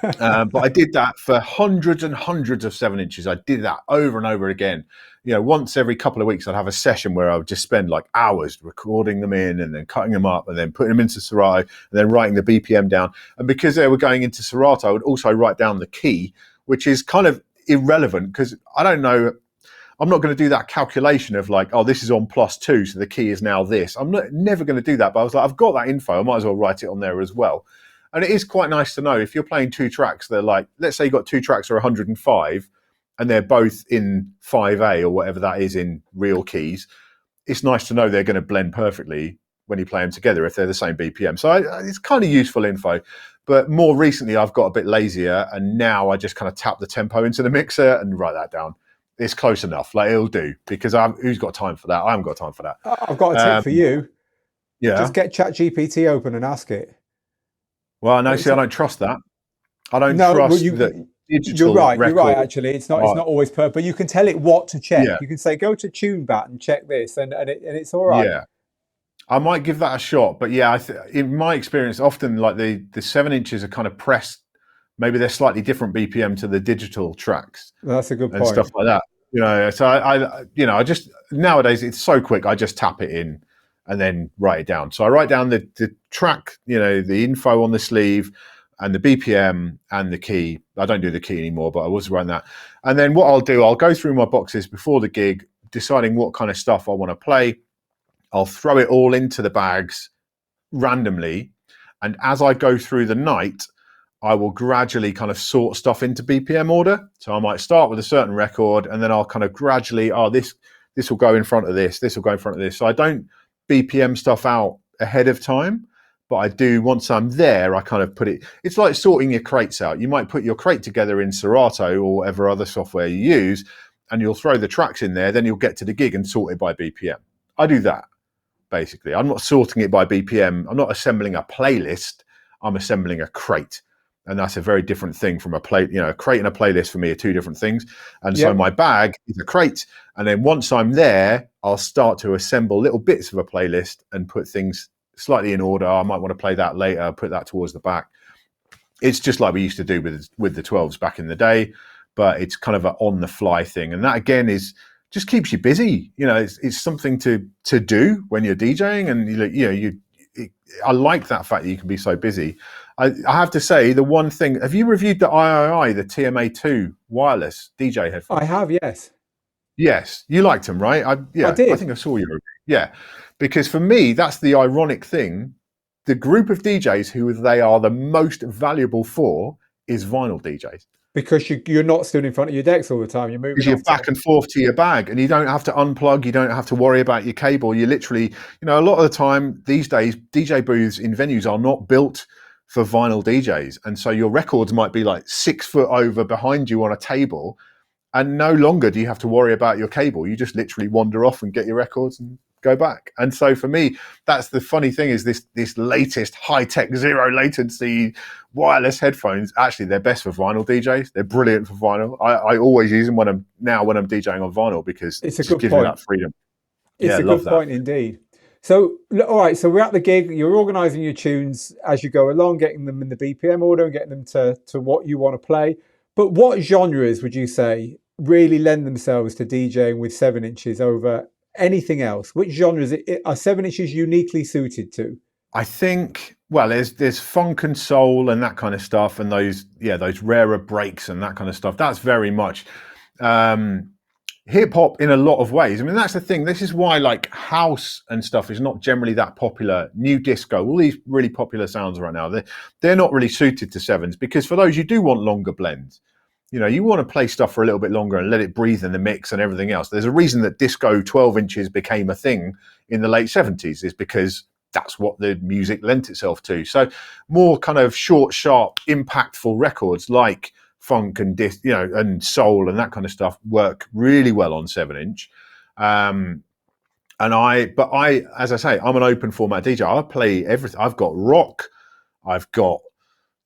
But I did that for hundreds and hundreds of 7-inches. I did that over and over again. Once every couple of weeks, I'd have a session where I would just spend like hours recording them in and then cutting them up and then putting them into Serato and then writing the BPM down. And because they were going into Serato, I would also write down the key, which is kind of irrelevant because I don't know. I'm not going to do that calculation of like, oh, this is on +2, so the key is now this. I'm never going to do that. But I was like, I've got that info. I might as well write it on there as well. And it is quite nice to know if you're playing 2 tracks, they're like, let's say you got 2 tracks are 105 and they're both in 5A or whatever that is in real keys. It's nice to know they're going to blend perfectly when you play them together if they're the same BPM. So it's kind of useful info. But more recently, I've got a bit lazier and now I just kind of tap the tempo into the mixer and write that down. It's close enough, like it'll do, because who's got time for that? I haven't got time for that. I've got a tip for you. Yeah. Just get ChatGPT open and ask it. Well, no, see, I don't trust that. I don't trust that digital You're right, actually. It's not always perfect, but you can tell it what to check. Yeah. You can say, go to TuneBat and check this, and it's all right. Yeah. I might give that a shot, but yeah, in my experience, often like the 7-inches are kind of pressed. Maybe they're slightly different BPM to the digital tracks. That's a good point. And stuff like that. So I just nowadays it's so quick. I just tap it in and then write it down. So I write down the track, the info on the sleeve and the BPM and the key. I don't do the key anymore, but I was writing that. And then what I'll do, I'll go through my boxes before the gig, deciding what kind of stuff I want to play. I'll throw it all into the bags randomly. And as I go through the night, I will gradually kind of sort stuff into BPM order. So I might start with a certain record and then I'll kind of gradually, this will go in front of this will go in front of this. So I don't BPM stuff out ahead of time, but I do, once I'm there, I kind of put it, it's like sorting your crates out. You might put your crate together in Serato or whatever other software you use, and you'll throw the tracks in there, then you'll get to the gig and sort it by BPM. I do that, basically. I'm not sorting it by BPM. I'm not assembling a playlist. I'm assembling a crate. And that's a very different thing from a crate and a playlist for me are 2 different things. And so my bag is a crate. And then once I'm there, I'll start to assemble little bits of a playlist and put things slightly in order. I might want to play that later, put that towards the back. It's just like we used to do with the 12s back in the day, but it's kind of an on the fly thing. And that again is just keeps you busy. It's something to do when you're DJing, and I like that fact that you can be so busy. I have to say, the one thing, have you reviewed the III, the TMA2 wireless DJ headphones? I have, yes. Yes, you liked them, right? I did. I think I saw your review. Yeah, because for me, that's the ironic thing. The group of DJs who they are the most valuable for is vinyl DJs. Because you're not stood in front of your decks all the time. You're moving. Because you're back and forth to your bag, and you don't have to unplug. You don't have to worry about your cable. You literally, a lot of the time these days, DJ booths in venues are not built for vinyl DJs, and so your records might be like 6 foot over behind you on a table, and no longer do you have to worry about your cable. You just literally wander off and get your records and go back. And so for me, that's the funny thing, is this latest high-tech zero latency wireless headphones. Actually, they're best for vinyl DJs. They're brilliant for vinyl. I always use them when I'm DJing on vinyl, because it's a good gives point. Me that freedom. It's a good point indeed. So, all right, so we're at the gig, you're organising your tunes as you go along, getting them in the BPM order and getting them to what you want to play. But what genres would you say really lend themselves to DJing with 7-inches over anything else? Which genres are 7-inches uniquely suited to? I think, well, there's funk and soul and that kind of stuff, and those rarer breaks and that kind of stuff. That's very much hip hop in a lot of ways. I mean, that's the thing. This is why like house and stuff is not generally that popular. New disco, all these really popular sounds right now, they're not really suited to 7s, because for those you do want longer blends. You want to play stuff for a little bit longer and let it breathe in the mix and everything else. There's a reason that disco 12 inches became a thing in the late 70s, is because that's what the music lent itself to. So more kind of short, sharp, impactful records like funk and and soul and that kind of stuff work really well on 7-inch. As I say, I'm an open format DJ. I play everything. I've got rock, I've got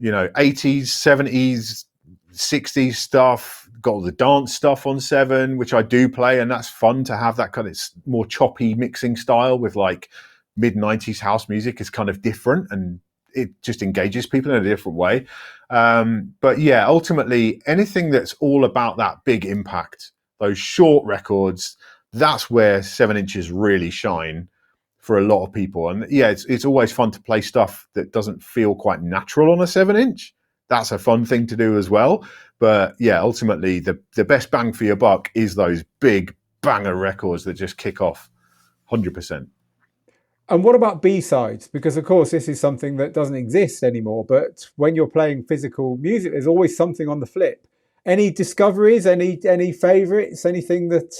80s, 70s, 60s stuff, got all the dance stuff on 7, which I do play, and that's fun to have that kind of more choppy mixing style with like mid-90s house music is kind of different, and it just engages people in a different way. But yeah, ultimately, anything that's all about that big impact, those short records, that's where 7 inches really shine for a lot of people. And yeah, it's always fun to play stuff that doesn't feel quite natural on a 7-inch. That's a fun thing to do as well. But yeah, ultimately, the best bang for your buck is those big banger records that just kick off 100%. And what about B-sides? Because of course this is something that doesn't exist anymore, but when you're playing physical music, there's always something on the flip. Any discoveries, any favorites, anything that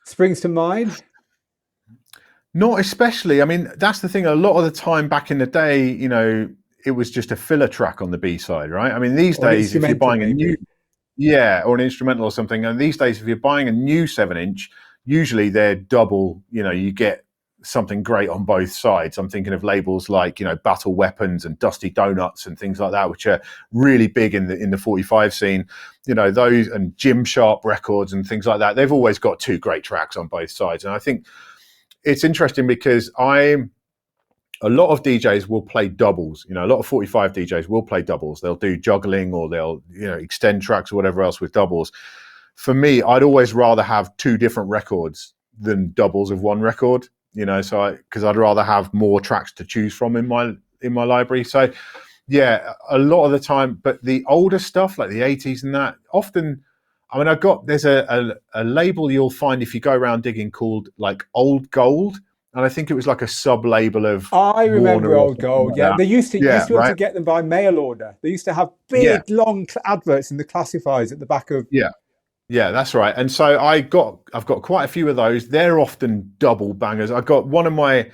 springs to mind? Not especially. I mean, that's the thing. A lot of the time back in the day, it was just a filler track on the B-side, right? I mean, these days, if you're buying a new, or an instrumental or something, and these days, if you're buying a new 7-inch, usually they're double, you get something great on both sides. I'm thinking of labels like, Battle Weapons and Dusty Donuts and things like that, which are really big in the 45 scene. Those, and Jim Sharp Records and things like that. They've always got 2 great tracks on both sides. And I think it's interesting because a lot of DJs will play doubles. A lot of 45 DJs will play doubles. They'll do juggling, or they'll, extend tracks or whatever else with doubles. For me, I'd always rather have 2 different records than doubles of 1 record. Because I'd rather have more tracks to choose from in my library. So yeah, a lot of the time. But the older stuff, like the 80s and that, often, I mean, there's a label you'll find if you go around digging called like Old Gold, and I think it was like a sub label of. I remember Warner Old Gold. like Yeah, that. they used to be able right? to get them by mail order. They used to have big, long adverts in the classifieds at the back of. Yeah, that's right. And so I've got quite a few of those. They're often double bangers. I got one of my,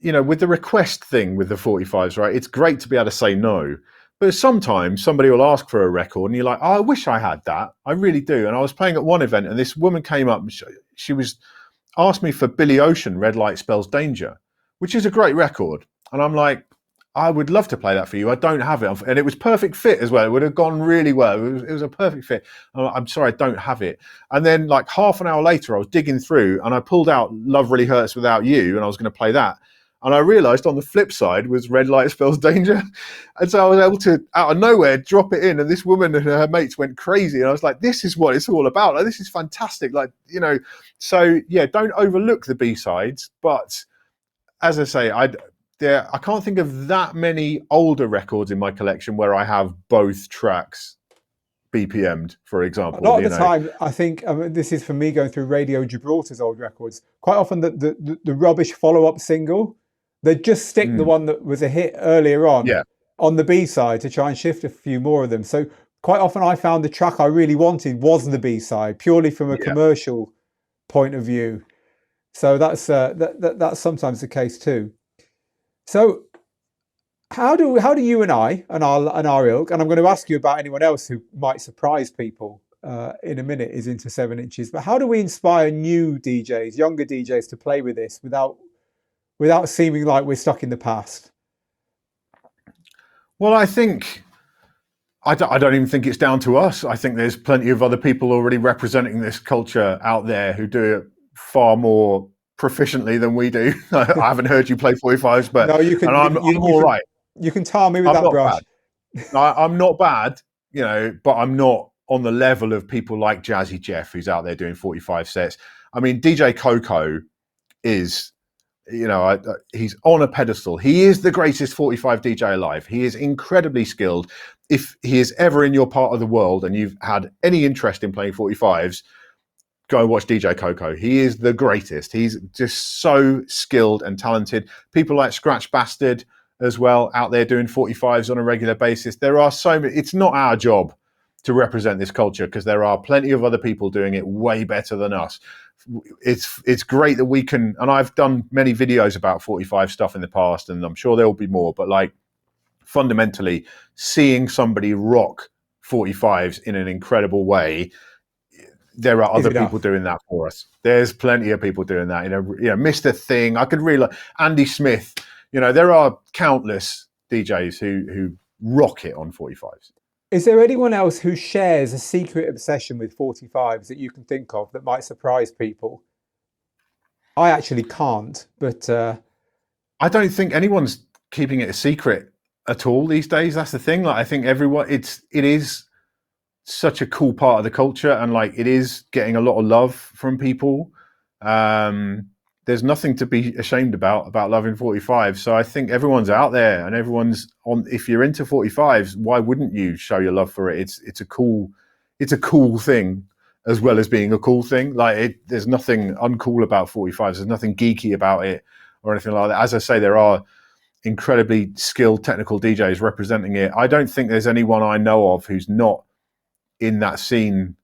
with the request thing with the 45s, right? It's great to be able to say no. But sometimes somebody will ask for a record and you're like, oh, I wish I had that. I really do. And I was playing at one event and this woman came up and she was asked me for Billy Ocean, Red Light Spells Danger, which is a great record. And I'm like, I would love to play that for you. I don't have it. And it was perfect fit as well. It would have gone really well. It was a perfect fit. I'm sorry, I don't have it. And then like half an hour later, I was digging through and I pulled out Love Really Hurts Without You, and I was going to play that. And I realized on the flip side was Red Light Spells Danger. And so I was able to, out of nowhere, drop it in. And this woman and her mates went crazy. And I was like, this is what it's all about. Like, this is fantastic. So yeah, don't overlook the B-sides. But as I say, I can't think of that many older records in my collection where I have both tracks BPM'd, for example. A lot of the time, I think, this is for me going through Radio Gibraltar's old records, quite often the rubbish follow-up single, they just stick the one that was a hit earlier on the B-side to try and shift a few more of them. So quite often I found the track I really wanted was the B-side, purely from a commercial point of view. So that's sometimes the case too. So how do you and I and our ilk, and I'm going to ask you about anyone else who might surprise people in a minute, is into 7 inches, but how do we inspire new DJs, younger DJs, to play with this without seeming like we're stuck in the past? Well, I think I don't even think it's down to us. I think there's plenty of other people already representing this culture out there who do it far more proficiently than we do. I haven't heard you play 45s, but no, I'm all right. You can tar me with that brush. I'm not bad, but I'm not on the level of people like Jazzy Jeff, who's out there doing 45 sets. I mean, DJ Coco is, he's on a pedestal. He is the greatest 45 DJ alive. He is incredibly skilled. If he is ever in your part of the world and you've had any interest in playing 45s, go and watch DJ Coco. He is the greatest. He's just so skilled and talented. People like Scratch Bastard as well out there doing 45s on a regular basis. There are so many. It's not our job to represent this culture, because there are plenty of other people doing it way better than us. It's great that we can, and I've done many videos about 45 stuff in the past, and I'm sure there will be more, but like fundamentally seeing somebody rock 45s in an incredible way, there are other people doing that for us. There's plenty of people doing that. Mr. Thing, I could really, Andy Smith, there are countless DJs who rock it on 45s. Is there anyone else who shares a secret obsession with 45s that you can think of that might surprise people? I actually can't, but I don't think anyone's keeping it a secret at all these days. That's the thing. Like, I think everyone, it is such a cool part of the culture, and like it is getting a lot of love from people. There's nothing to be ashamed about loving 45. So I think everyone's out there and everyone's on. If you're into 45s, why wouldn't you show your love for it? It's a cool thing, as well as being a cool thing. Like there's nothing uncool about 45s. There's nothing geeky about it or anything like that. As I say, there are incredibly skilled technical DJs representing it. I don't think there's anyone I know of who's not in that scene,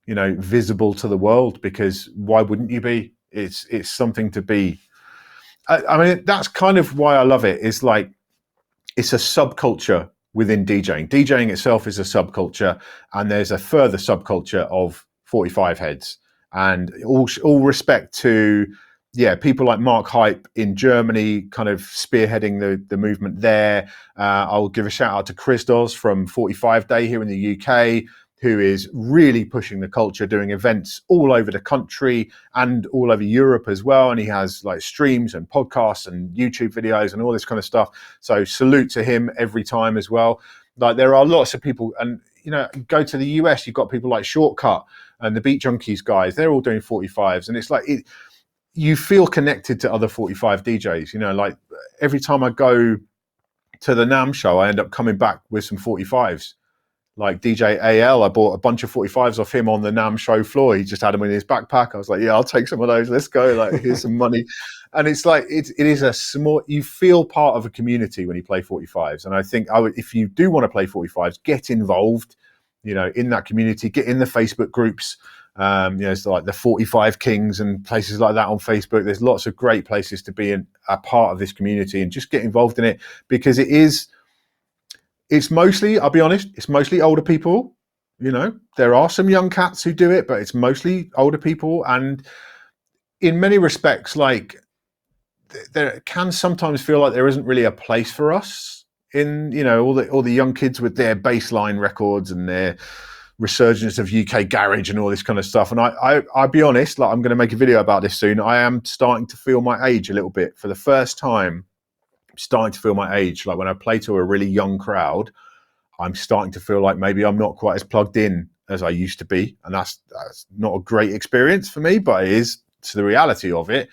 visible to the world, because why wouldn't you be? It's something to be. I mean, that's kind of why I love it. It's like, it's a subculture within DJing. DJing itself is a subculture, and there's a further subculture of 45 heads. And all respect to, people like Mark Hype in Germany, kind of spearheading the movement there. I'll give a shout out to Christos from 45 Day here in the UK, who is really pushing the culture, doing events all over the country and all over Europe as well. And he has like streams and podcasts and YouTube videos and all this kind of stuff. So salute to him every time as well. Like, there are lots of people, and go to the US, you've got people like Shortcut and the Beat Junkies guys. They're all doing 45s, and it's like you feel connected to other 45 DJs. Like every time I go to the NAMM show, I end up coming back with some 45s. Like DJ AL, I bought a bunch of 45s off him on the NAMM show floor. He just had them in his backpack. I was like, yeah, I'll take some of those. Let's go. Like, here's some money. And it's like, it is a small, you feel part of a community when you play 45s. And I think if you do want to play 45s, get involved, in that community, get in the Facebook groups. It's like the 45 Kings and places like that on Facebook. There's lots of great places to be a part of this community, and just get involved in it, because it's mostly, I'll be honest, it's mostly older people. There are some young cats who do it, but it's mostly older people. And in many respects, like, there can sometimes feel like there isn't really a place for us in, all the young kids with their baseline records and their resurgence of UK garage and all this kind of stuff. And I'll be honest, like, I'm going to make a video about this soon. I am starting to feel my age a little bit. For the first time, I'm starting to feel my age. Like, when I play to a really young crowd, I'm starting to feel like maybe I'm not quite as plugged in as I used to be. And that's not a great experience for me, but it's the reality of it.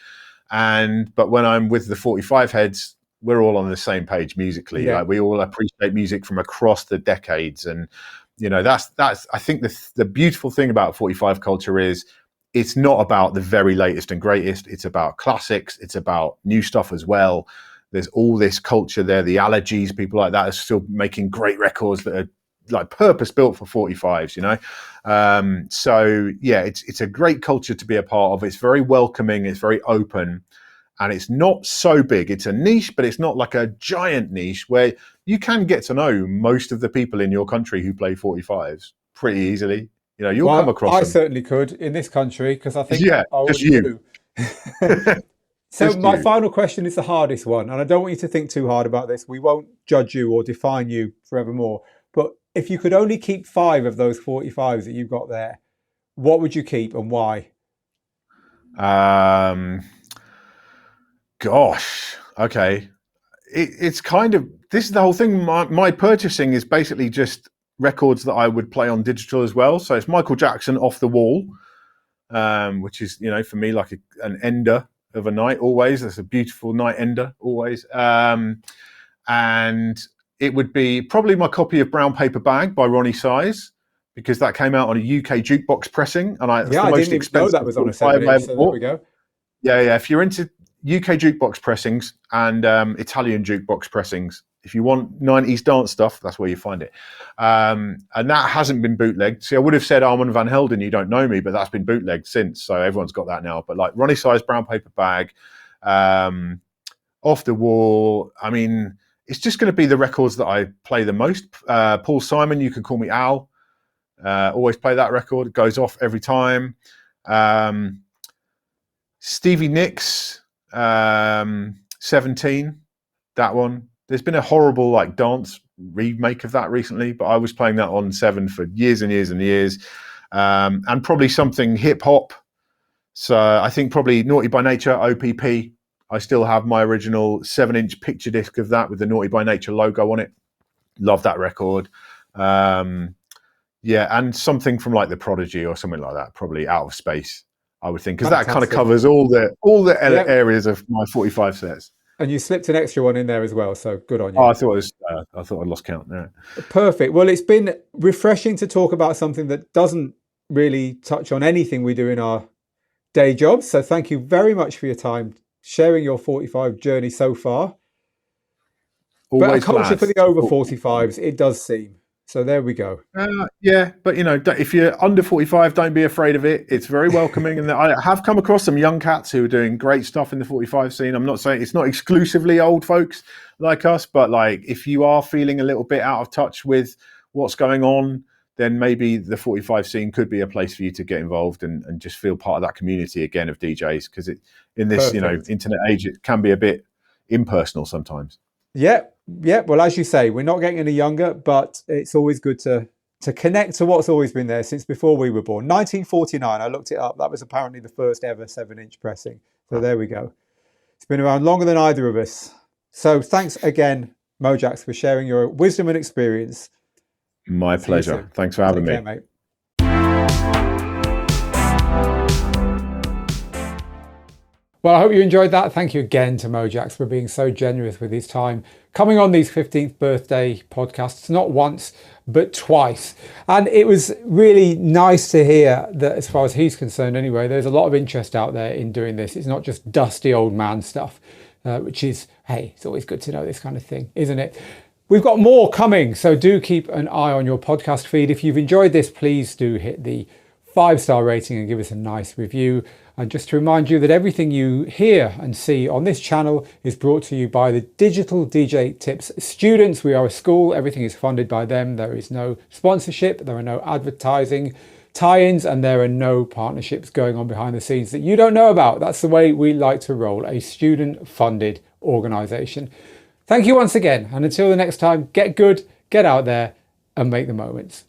But when I'm with the 45 heads, we're all on the same page musically. Yeah. Like, we all appreciate music from across the decades. And, that's I think the beautiful thing about 45 culture is, it's not about the very latest and greatest. It's about classics. It's about new stuff as well. There's all this culture there. The Allergies, people like that, are still making great records that are like purpose built for 45s, So yeah, it's a great culture to be a part of. It's very welcoming. It's very open, and it's not so big. It's a niche, but it's not like a giant niche, where you can get to know most of the people in your country who play 45s pretty easily. You'll come across them. I certainly could in this country, because I think I already you. do. So my final question is the hardest one, and I don't want you to think too hard about this. We won't judge you or define you forevermore. But if you could only keep 5 of those 45s that you've got there, what would you keep and why? Gosh, okay. It's kind of, this is the whole thing. My purchasing is basically just records that I would play on digital as well. So it's Michael Jackson Off the Wall, which is, for me, like an ender of a night always. That's a beautiful night ender always. And it would be probably my copy of Brown Paper Bag by Ronnie Size, because that came out on a UK jukebox pressing, and I didn't even know that was on a 7-inch, so there we go. Yeah. If you're into UK jukebox pressings and Italian jukebox pressings, If you want 90s dance stuff, that's where you find it. And that hasn't been bootlegged. See, I would have said Armand Van Helden, You Don't Know Me, but that's been bootlegged since. So everyone's got that now. But like Ronnie Size Brown Paper Bag, Off the Wall. I mean, it's just going to be the records that I play the most. Paul Simon, You Can Call Me Al. Always play that record. It goes off every time. Stevie Nicks, 17, that one. There's been a horrible like dance remake of that recently, but I was playing that on 7 for years and years and years. And probably something hip hop. So I think probably Naughty by Nature, OPP. I still have my original 7-inch picture disc of that with the Naughty by Nature logo on it. Love that record. Yeah, and something from like The Prodigy or something like that, probably Out of Space, I would think, because that kind of covers all the areas of my 45 sets. And you slipped an extra one in there as well, so good on you. Oh, I thought I'd lost count there. Perfect. Well, it's been refreshing to talk about something that doesn't really touch on anything we do in our day jobs. So thank you very much for your time sharing your 45 journey so far. Always but a culture for the over 45s, it does seem. So there we go. Yeah, but if you're under 45, don't be afraid of it. It's very welcoming. And I have come across some young cats who are doing great stuff in the 45 scene. I'm not saying it's not exclusively old folks like us, but like if you are feeling a little bit out of touch with what's going on, then maybe the 45 scene could be a place for you to get involved and just feel part of that community again of DJs. Because in this internet age, it can be a bit impersonal sometimes. Yeah. Well, as you say, we're not getting any younger, but it's always good to connect to what's always been there since before we were born. 1949, I looked it up. That was apparently the first ever 7-inch pressing. So there we go. It's been around longer than either of us. So thanks again, Mojaxx, for sharing your wisdom and experience. My pleasure. Thanks for having me. Take care, mate. Well, I hope you enjoyed that. Thank you again to Mojaxx for being so generous with his time, coming on these 15th birthday podcasts, not once, but twice. And it was really nice to hear that, as far as he's concerned anyway, there's a lot of interest out there in doing this. It's not just dusty old man stuff, which is, hey, it's always good to know this kind of thing, isn't it? We've got more coming, so do keep an eye on your podcast feed. If you've enjoyed this, please do hit the 5-star rating and give us a nice review. And just to remind you that everything you hear and see on this channel is brought to you by the Digital DJ Tips students. We are a school. Everything is funded by them. There is no sponsorship. There are no advertising tie-ins, and there are no partnerships going on behind the scenes that you don't know about. That's the way we like to roll, a student-funded organisation. Thank you once again. And until the next time, get good, get out there and make the moments.